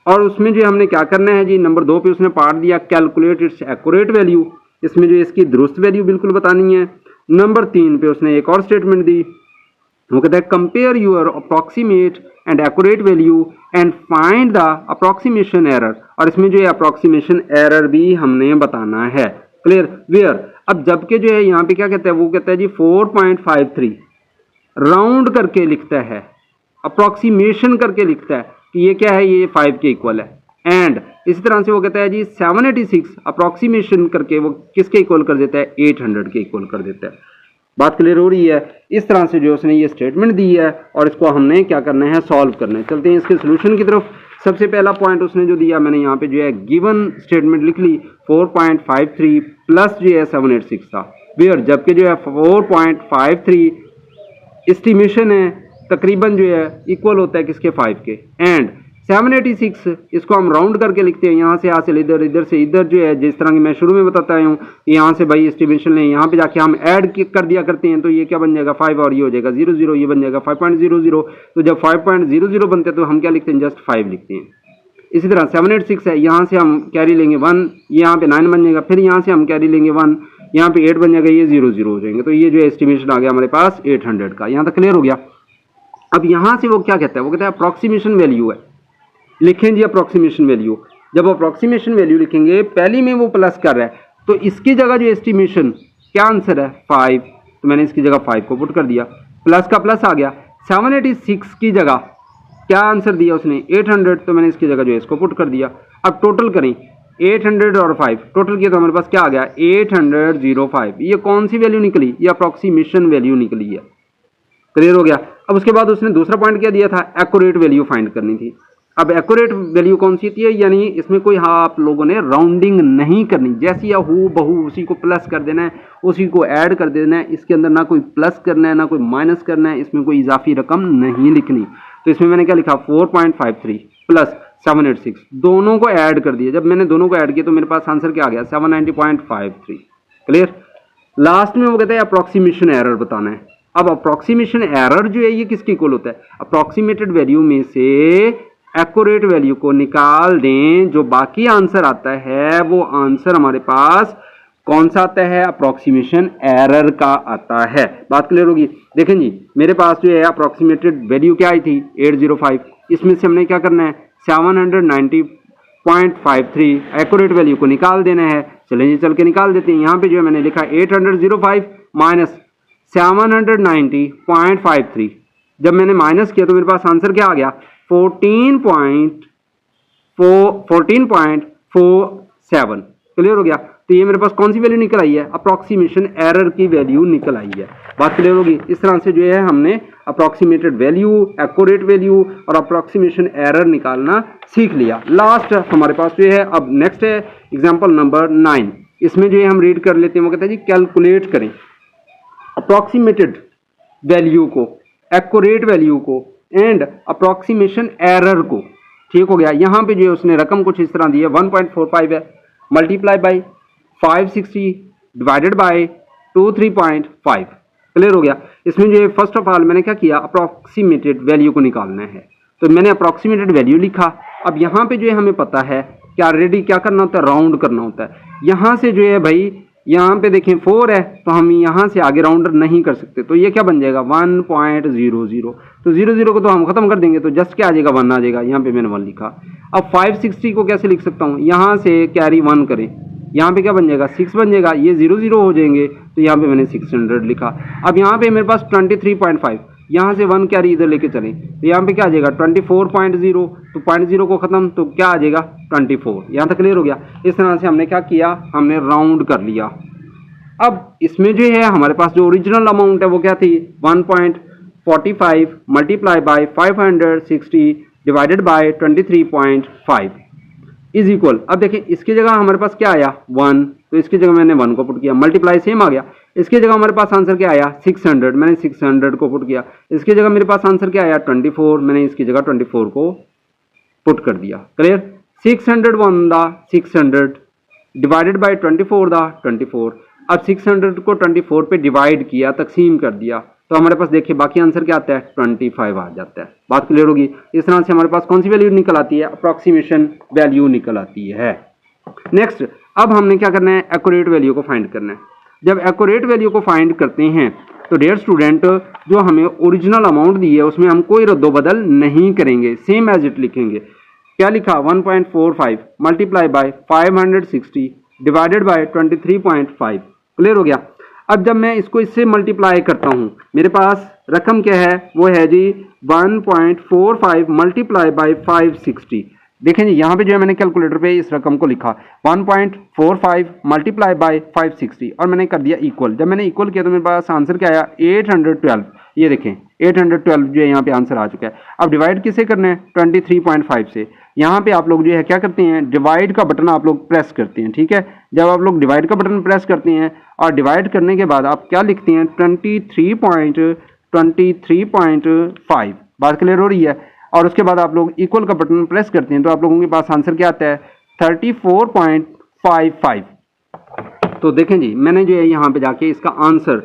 और उसमें जो हमने क्या करना है जी, नंबर 2 पे उसने पार्ट दिया कैलकुलेट इट्स एक्यूरेट वैल्यू। इसमें जो इसकी दुरुस्त वैल्यू बिल्कुल बतानी है। नंबर 3 पे उसने एक और स्टेटमेंट दी, वो कहता है compare your approximate and accurate value and find the approximation error. और इसमें जो है अप्रॉक्सीमेशन एरर भी हमने बताना है। क्लियर। वेयर, अब जबकि जो है यहाँ पे क्या कहता है, वो कहता है जी 4.53 राउंड करके लिखता है, अप्रॉक्सीमेशन करके लिखता है कि ये क्या है, ये 5 के इक्वल है। एंड इसी तरह से वो कहता है जी 786 अप्रॉक्सीमेशन करके वो किसके इक्वल कर देता है, 800 के इक्वल कर देता है। बात क्लियर हो रही है। इस तरह से जो उसने ये स्टेटमेंट दी है और इसको हमने क्या करना है, सॉल्व करना है। चलते हैं इसके सोल्यूशन की तरफ। सबसे पहला पॉइंट उसने जो दिया, मैंने यहाँ पे जो है गिवन स्टेटमेंट लिख ली, 4.53 प्लस जो है 786 था। वेयर, जबकि जो है 4.53 एस्टिमेशन है, तकरीबन जो है इक्वल होता है किसके, 5 के। एंड 786 इसको हम राउंड करके लिखते हैं, यहाँ से हासिल इधर, इधर से इधर जो है, जिस तरह की मैं शुरू में बताता हूँ, यहाँ से भाई एस्टिमेशन लें, यहाँ पे जाके हम ऐड कर दिया करते हैं। तो ये क्या बन जाएगा, 5 और ये हो जाएगा 00, ये बन जाएगा 5.00। तो जब 5.00 बनते हैं तो हम क्या लिखते हैं, जस्ट 5 लिखते हैं। इसी तरह 786 है, यहाँ से हम कैरी लेंगे 1, यहाँ पे 9 बन जाएगा, फिर यहाँ से हम कैरी लेंगे 1, यहाँ पे 8 बन जाएगा, ये 00 हो जाएंगे। तो ये जो एस्टिमेशन आ गया हमारे पास 800 का। यहाँ तक क्लियर हो गया। अब यहाँ से वो क्या कहता है, वो कहता है अप्रॉक्सीमेशन वैल्यू है। लिखें जी अप्रॉक्सीमेशन वैल्यू। जब अप्रॉक्सीमेशन वैल्यू लिखेंगे, पहली में वो प्लस कर रहा है, तो इसकी जगह जो एस्टिमेशन क्या आंसर है 5, तो मैंने इसकी जगह 5 को पुट कर दिया, प्लस का प्लस आ गया। 786 की जगह क्या आंसर दिया उसने, 800, तो मैंने इसकी जगह जो है इसको पुट कर दिया। अब टोटल करें, 800 और 5 टोटल किया तो हमारे पास क्या आ गया, 805। ये कौन सी वैल्यू निकली, ये अप्रॉक्सीमेशन वैल्यू निकली है। क्लियर हो गया। अब उसके बाद उसने दूसरा पॉइंट क्या दिया था, एक्यूरेट वैल्यू फाइंड करनी थी। अब एक्यूरेट वैल्यू कौन सी थी, यानी इसमें कोई आप लोगों ने राउंडिंग नहीं करनी, जैसी या हु बहू उसी को प्लस कर देना है, उसी को ऐड कर देना है। इसके अंदर ना कोई प्लस करना है ना कोई माइनस करना है, इसमें कोई इजाफी रकम नहीं लिखनी। तो इसमें मैंने क्या लिखा, 4.53 प्लस 786, दोनों को ऐड कर दिया। जब मैंने दोनों को ऐड किया तो मेरे पास आंसर क्या आ गया 790.53। क्लियर। लास्ट में वो कहते हैं अप्रोक्सीमेशन एरर बताना है। अब अप्रोक्सीमेशन एरर जो है ये किसके इक्वल होता है, अप्रोक्सीमेटेड वैल्यू में से एक्यूरेट वैल्यू को निकाल दें, जो बाकी आंसर आता है वो आंसर हमारे पास कौन सा आता है, अप्रोक्सीमेशन एरर का आता है। बात क्लियर होगी। देखें जी मेरे पास जो है अप्रोक्सीमेटेड वैल्यू क्या आई थी 805, इसमें से हमने क्या करना है 790.53 एक्यूरेट वैल्यू को निकाल देना है। चलें जी चल के निकाल देते हैं। यहाँ पे जो है मैंने लिखा 805 माइनस 790.53, जब मैंने माइनस किया तो मेरे पास आंसर क्या आ गया 14.47। क्लियर हो गया। तो ये मेरे पास कौन सी वैल्यू निकल आई है, अप्रोक्सीमेशन एरर की वैल्यू निकल आई है। बात क्लियर होगी। इस तरह से जो है हमने अप्रोक्सीमेटेड वैल्यू, एक्यूरेट वैल्यू और अप्रोक्सीमेशन एरर निकालना सीख लिया। लास्ट हमारे पास जो है अब नेक्स्ट है एग्जांपल नंबर 9। इसमें जो है हम रीड कर लेते हैं। वो कहता है जी कैलकुलेट करें अप्रोक्सीमेटेड वैल्यू को, एक्यूरेट वैल्यू को एंड अप्रोक्सीमेशन एरर को। ठीक हो गया। यहाँ पे जो है उसने रकम कुछ इस तरह दी है 1.45 है, multiply by 560 divided by 23.5। Clear हो गया। इसमें जो है फर्स्ट ऑफ ऑल मैंने क्या किया, अप्रोक्सीमेटेड वैल्यू को निकालना है, तो मैंने अप्रोक्सीमेटेड वैल्यू लिखा। अब यहाँ पे जो है हमें पता है कि ऑलरेडी क्या करना होता है, राउंड करना होता है। यहाँ से जो है भाई यहाँ पे देखें 4 है तो हम यहाँ से आगे राउंडर नहीं कर सकते, तो ये क्या बन जाएगा 1.00। तो 00 को तो हम खत्म कर देंगे, तो जस्ट क्या आ जाएगा 1 आ जाएगा। यहाँ पे मैंने 1 लिखा। अब 560 को कैसे लिख सकता हूँ, यहाँ से कैरी 1 करें, यहाँ पे क्या बन जाएगा 6 बन जाएगा, ये 00 हो जाएंगे, तो यहाँ पे मैंने 600 लिखा। अब यहाँ पे मेरे पास 23.5, यहाँ से 1 कैरी इधर लेके चलें तो यहाँ पे क्या आ जाएगा 24.0, तो 0.0 को खत्म तो क्या आ जाएगा 24। यहाँ तक क्लियर हो गया। इस तरह से हमने क्या किया, हमने राउंड कर लिया। अब इसमें जो है हमारे पास जो ओरिजिनल अमाउंट है वो क्या थी 1.45 multiply by 560 divided by 23.5 is equal. अब देखें इसकी जगह हमारे पास क्या आया 1, तो इसकी जगह मैंने 1 को पुट किया, मल्टीप्लाई सेम आ गया। इसकी जगह हमारे पास आंसर क्या आया 600, मैंने 600 को पुट किया। इसकी जगह मेरे पास आंसर क्या आया 24, मैंने इसकी जगह 24 को पुट कर दिया। क्लियर। 601 दा 600 डिवाइडेड बाय 24 दा 24। अब 600 को 24 पे डिवाइड किया, तकसीम कर दिया, तो हमारे पास देखिए बाकी आंसर क्या आता है 25 आ जाता है। बात क्लियर होगी। इस तरह से हमारे पास कौन सी वैल्यू निकल आती है, अप्रोक्सीमेशन वैल्यू निकल आती है। नेक्स्ट अब हमने क्या करना है, एक्यूरेट वैल्यू को फाइंड करना है। जब एक्यूरेट वैल्यू को फाइंड करते हैं तो डियर स्टूडेंट जो हमें ओरिजिनल अमाउंट दी है उसमें हम कोई रद्दो बदल नहीं करेंगे, सेम एज इट लिखेंगे। क्या लिखा 1.45 multiply by 560 divided by 23.5। Clear हो गया। अब जब मैं इसको इससे मल्टीप्लाई करता हूं मेरे पास रकम क्या है, वो है जी 1.45 मल्टीप्लाई बाय 560। देखें जी यहाँ पे जो है मैंने कैलकुलेटर पे इस रकम को लिखा 1.45 मल्टीप्लाई बाय 560 और मैंने कर दिया इक्वल। जब मैंने इक्वल किया तो मेरे पास आंसर क्या आया 812। ये देखें 812 जो है यहाँ पे आंसर आ चुका है। अब डिवाइड किसे करना है 23.5 से। यहाँ पे आप लोग जो है क्या करते हैं, डिवाइड का बटन आप लोग प्रेस करते हैं। ठीक है, जब आप लोग डिवाइड का बटन प्रेस करते हैं और डिवाइड करने के बाद आप क्या लिखते हैं 23.5। बात क्लियर हो रही है। और उसके बाद आप लोग इक्वल का बटन प्रेस करते हैं तो आप लोगों के पास आंसर क्या आता है 34.55। तो देखें जी मैंने जो है यहाँ पे जाके इसका आंसर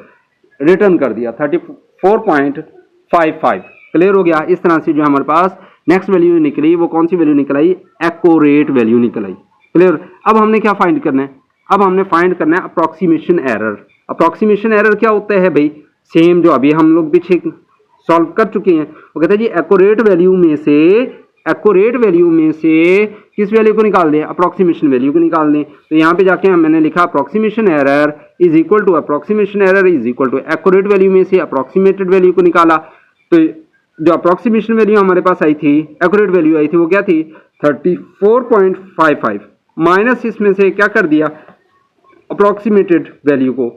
रिटर्न कर दिया 34.55। क्लियर हो गया। इस तरह से जो हमारे पास नेक्स्ट वैल्यू निकली वो कौन सी वैल्यू निकल आई, एक्यूरेट वैल्यू निकल आई। क्लियर। अब हमने क्या फाइंड करना है, अब हमने फाइंड करना है अप्रोक्सीमेशन एरर। अप्रोक्सीमेशन एरर क्या होता है भाई, सेम जो अभी हम लोग पीछे सॉल्व कर चुके हैं। वो कहता है जी एक्यूरेट वैल्यू में से किस वैल्यू को निकाल दें, अप्रोक्सीमेशन वैल्यू को निकाल दें। तो यहाँ पे जाके मैंने लिखा approximation error is equal to accurate value में से अप्रोक्सीमेटेड वैल्यू को निकाला। तो जो अप्रोक्सीमेशन वैल्यू हमारे पास आई थी, एक्यूरेट वैल्यू आई थी, वो क्या थी 34.55 माइनस इसमें से क्या कर दिया अप्रोक्सीमेटेड वैल्यू को,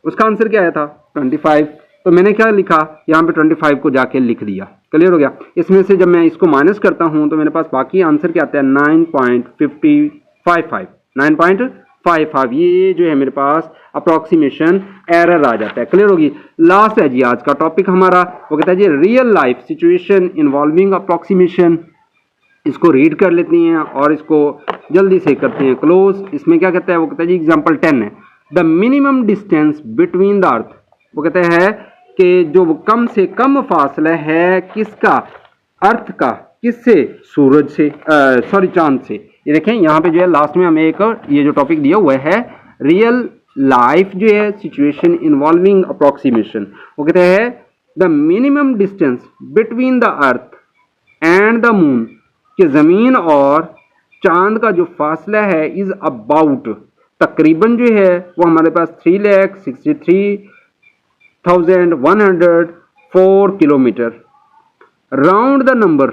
उसका आंसर क्या आया था 25। तो मैंने क्या लिखा यहाँ पे 25 को जाके लिख दिया। क्लियर हो गया। इसमें से जब मैं इसको माइनस करता हूँ तो मेरे पास बाकी आंसर क्या आता है 9.55। ये जो है मेरे पास अप्रोक्सीमेशन एरर आ जाता है। क्लियर होगी। लास्ट है जी आज का टॉपिक हमारा, वो कहता है जी real life situation involving approximation. इसको रीड कर लेती हैं और इसको जल्दी से करते हैं क्लोज। इसमें क्या कहता है, वो कहता है जी एग्जाम्पल 10 है, the minimum distance between the earth, वो कहते हैं कि जो कम से कम फासला है किसका, अर्थ का, किससे, सूरज से, सॉरी चांद से। ये देखें यहाँ पे जो है लास्ट में हमें एक ये जो टॉपिक दिया हुआ है रियल लाइफ जो है सिचुएशन इन्वॉल्विंग अप्रोक्सीमेशन, वो कहते हैं the minimum distance between the earth and the moon, कि ज़मीन और चांद का जो फासला है इज़ अबाउट, तकरीबन जो है वो हमारे पास 3,63,104 kilometre, round the number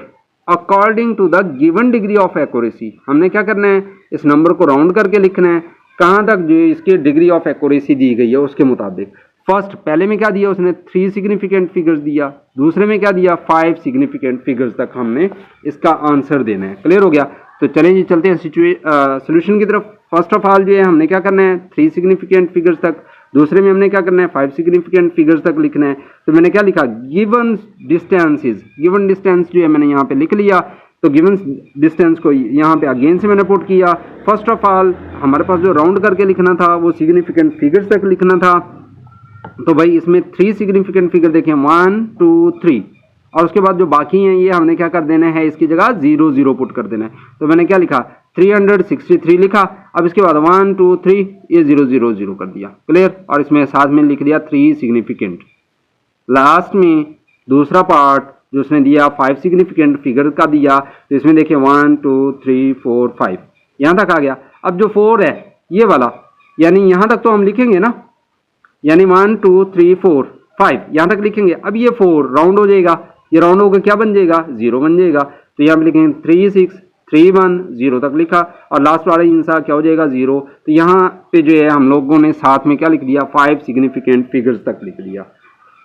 according to the given degree of accuracy. हमने क्या करना है, इस नंबर को राउंड करके लिखना है, कहाँ तक जो इसकी डिग्री ऑफ एक्यूरेसी दी गई है उसके मुताबिक। फर्स्ट पहले में क्या दिया उसने, 3 सिग्निफिकेंट फिगर्स दिया, दूसरे में क्या दिया, 5 सिग्निफिकेंट फिगर्स तक हमने इसका आंसर देना है। क्लियर हो गया। तो चलें जी चलते हैं सोल्यूशन की तरफ। फर्स्ट ऑफ ऑल जो है हमने क्या करना है, 3 सिग्निफिकेंट फिगर्स तक, दूसरे में हमने क्या करना है, 5 सिग्निफिकेंट फिगर्स तक लिखना है। तो मैंने क्या लिखा, गिवन डिस्टेंसेस, गिवन डिस्टेंस जो है मैंने यहाँ पे लिख लिया। तो गिवन डिस्टेंस को यहाँ पे अगेन से मैंने पुट किया। फर्स्ट ऑफ ऑल हमारे पास जो राउंड करके लिखना था वो सिग्निफिकेंट फिगर्स तक लिखना था। तो भाई इसमें 3 सिग्निफिकेंट फिगर देखें, 1 2 3, और उसके बाद जो बाकी हैं ये हमने क्या कर देना है, इसकी जगह 0 0 पुट कर देना है। तो मैंने क्या लिखा, 363 लिखा। अब इसके बाद 1 2 3 ये 0 0 0 कर दिया। क्लियर। और इसमें साथ में लिख दिया 3 सिग्निफिकेंट। लास्ट में दूसरा पार्ट जो उसने दिया 5 सिग्निफिकेंट फिगर का दिया, तो इसमें देखिए 1 2 3 4 5 यहाँ तक आ गया। अब जो 4 है ये वाला, यानी यहाँ तक तो हम लिखेंगे ना, यानी 1 2 3 4 5 यहाँ तक लिखेंगे। अब ये 4 राउंड हो जाएगा, ये राउंड होकर क्या बन जाएगा, 0 बन जाएगा। तो यहाँ पे लिखेंगे 3 6 3 1 0 तक लिखा, और लास्ट वाला इंसा क्या हो जाएगा, 0। तो यहाँ पे जो है हम लोगों ने साथ में क्या लिख दिया, 5 सिग्निफिकेंट फिगर्स तक लिख दिया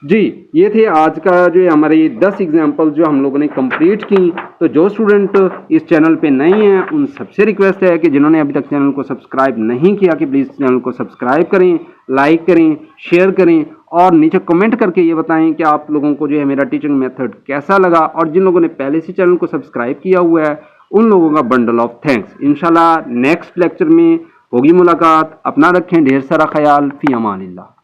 जी। ये थे आज का जो है हमारे 10 एग्जाम्पल जो हम लोगों ने कंप्लीट की। तो जो स्टूडेंट इस चैनल पे नए हैं उन सबसे रिक्वेस्ट है कि जिन्होंने अभी तक चैनल को सब्सक्राइब नहीं किया कि प्लीज़ चैनल को सब्सक्राइब करें, लाइक करें, शेयर करें, और नीचे कमेंट करके ये बताएं कि आप लोगों को जो है मेरा टीचिंग मेथड कैसा लगा। और जिन लोगों ने पहले से चैनल को सब्सक्राइब किया हुआ है उन लोगों का बंडल ऑफ थैंक्स। इंशाल्लाह नेक्स्ट लेक्चर में होगी मुलाकात। अपना रखें ढेर सारा ख्याल। फी अमानिल्लाह।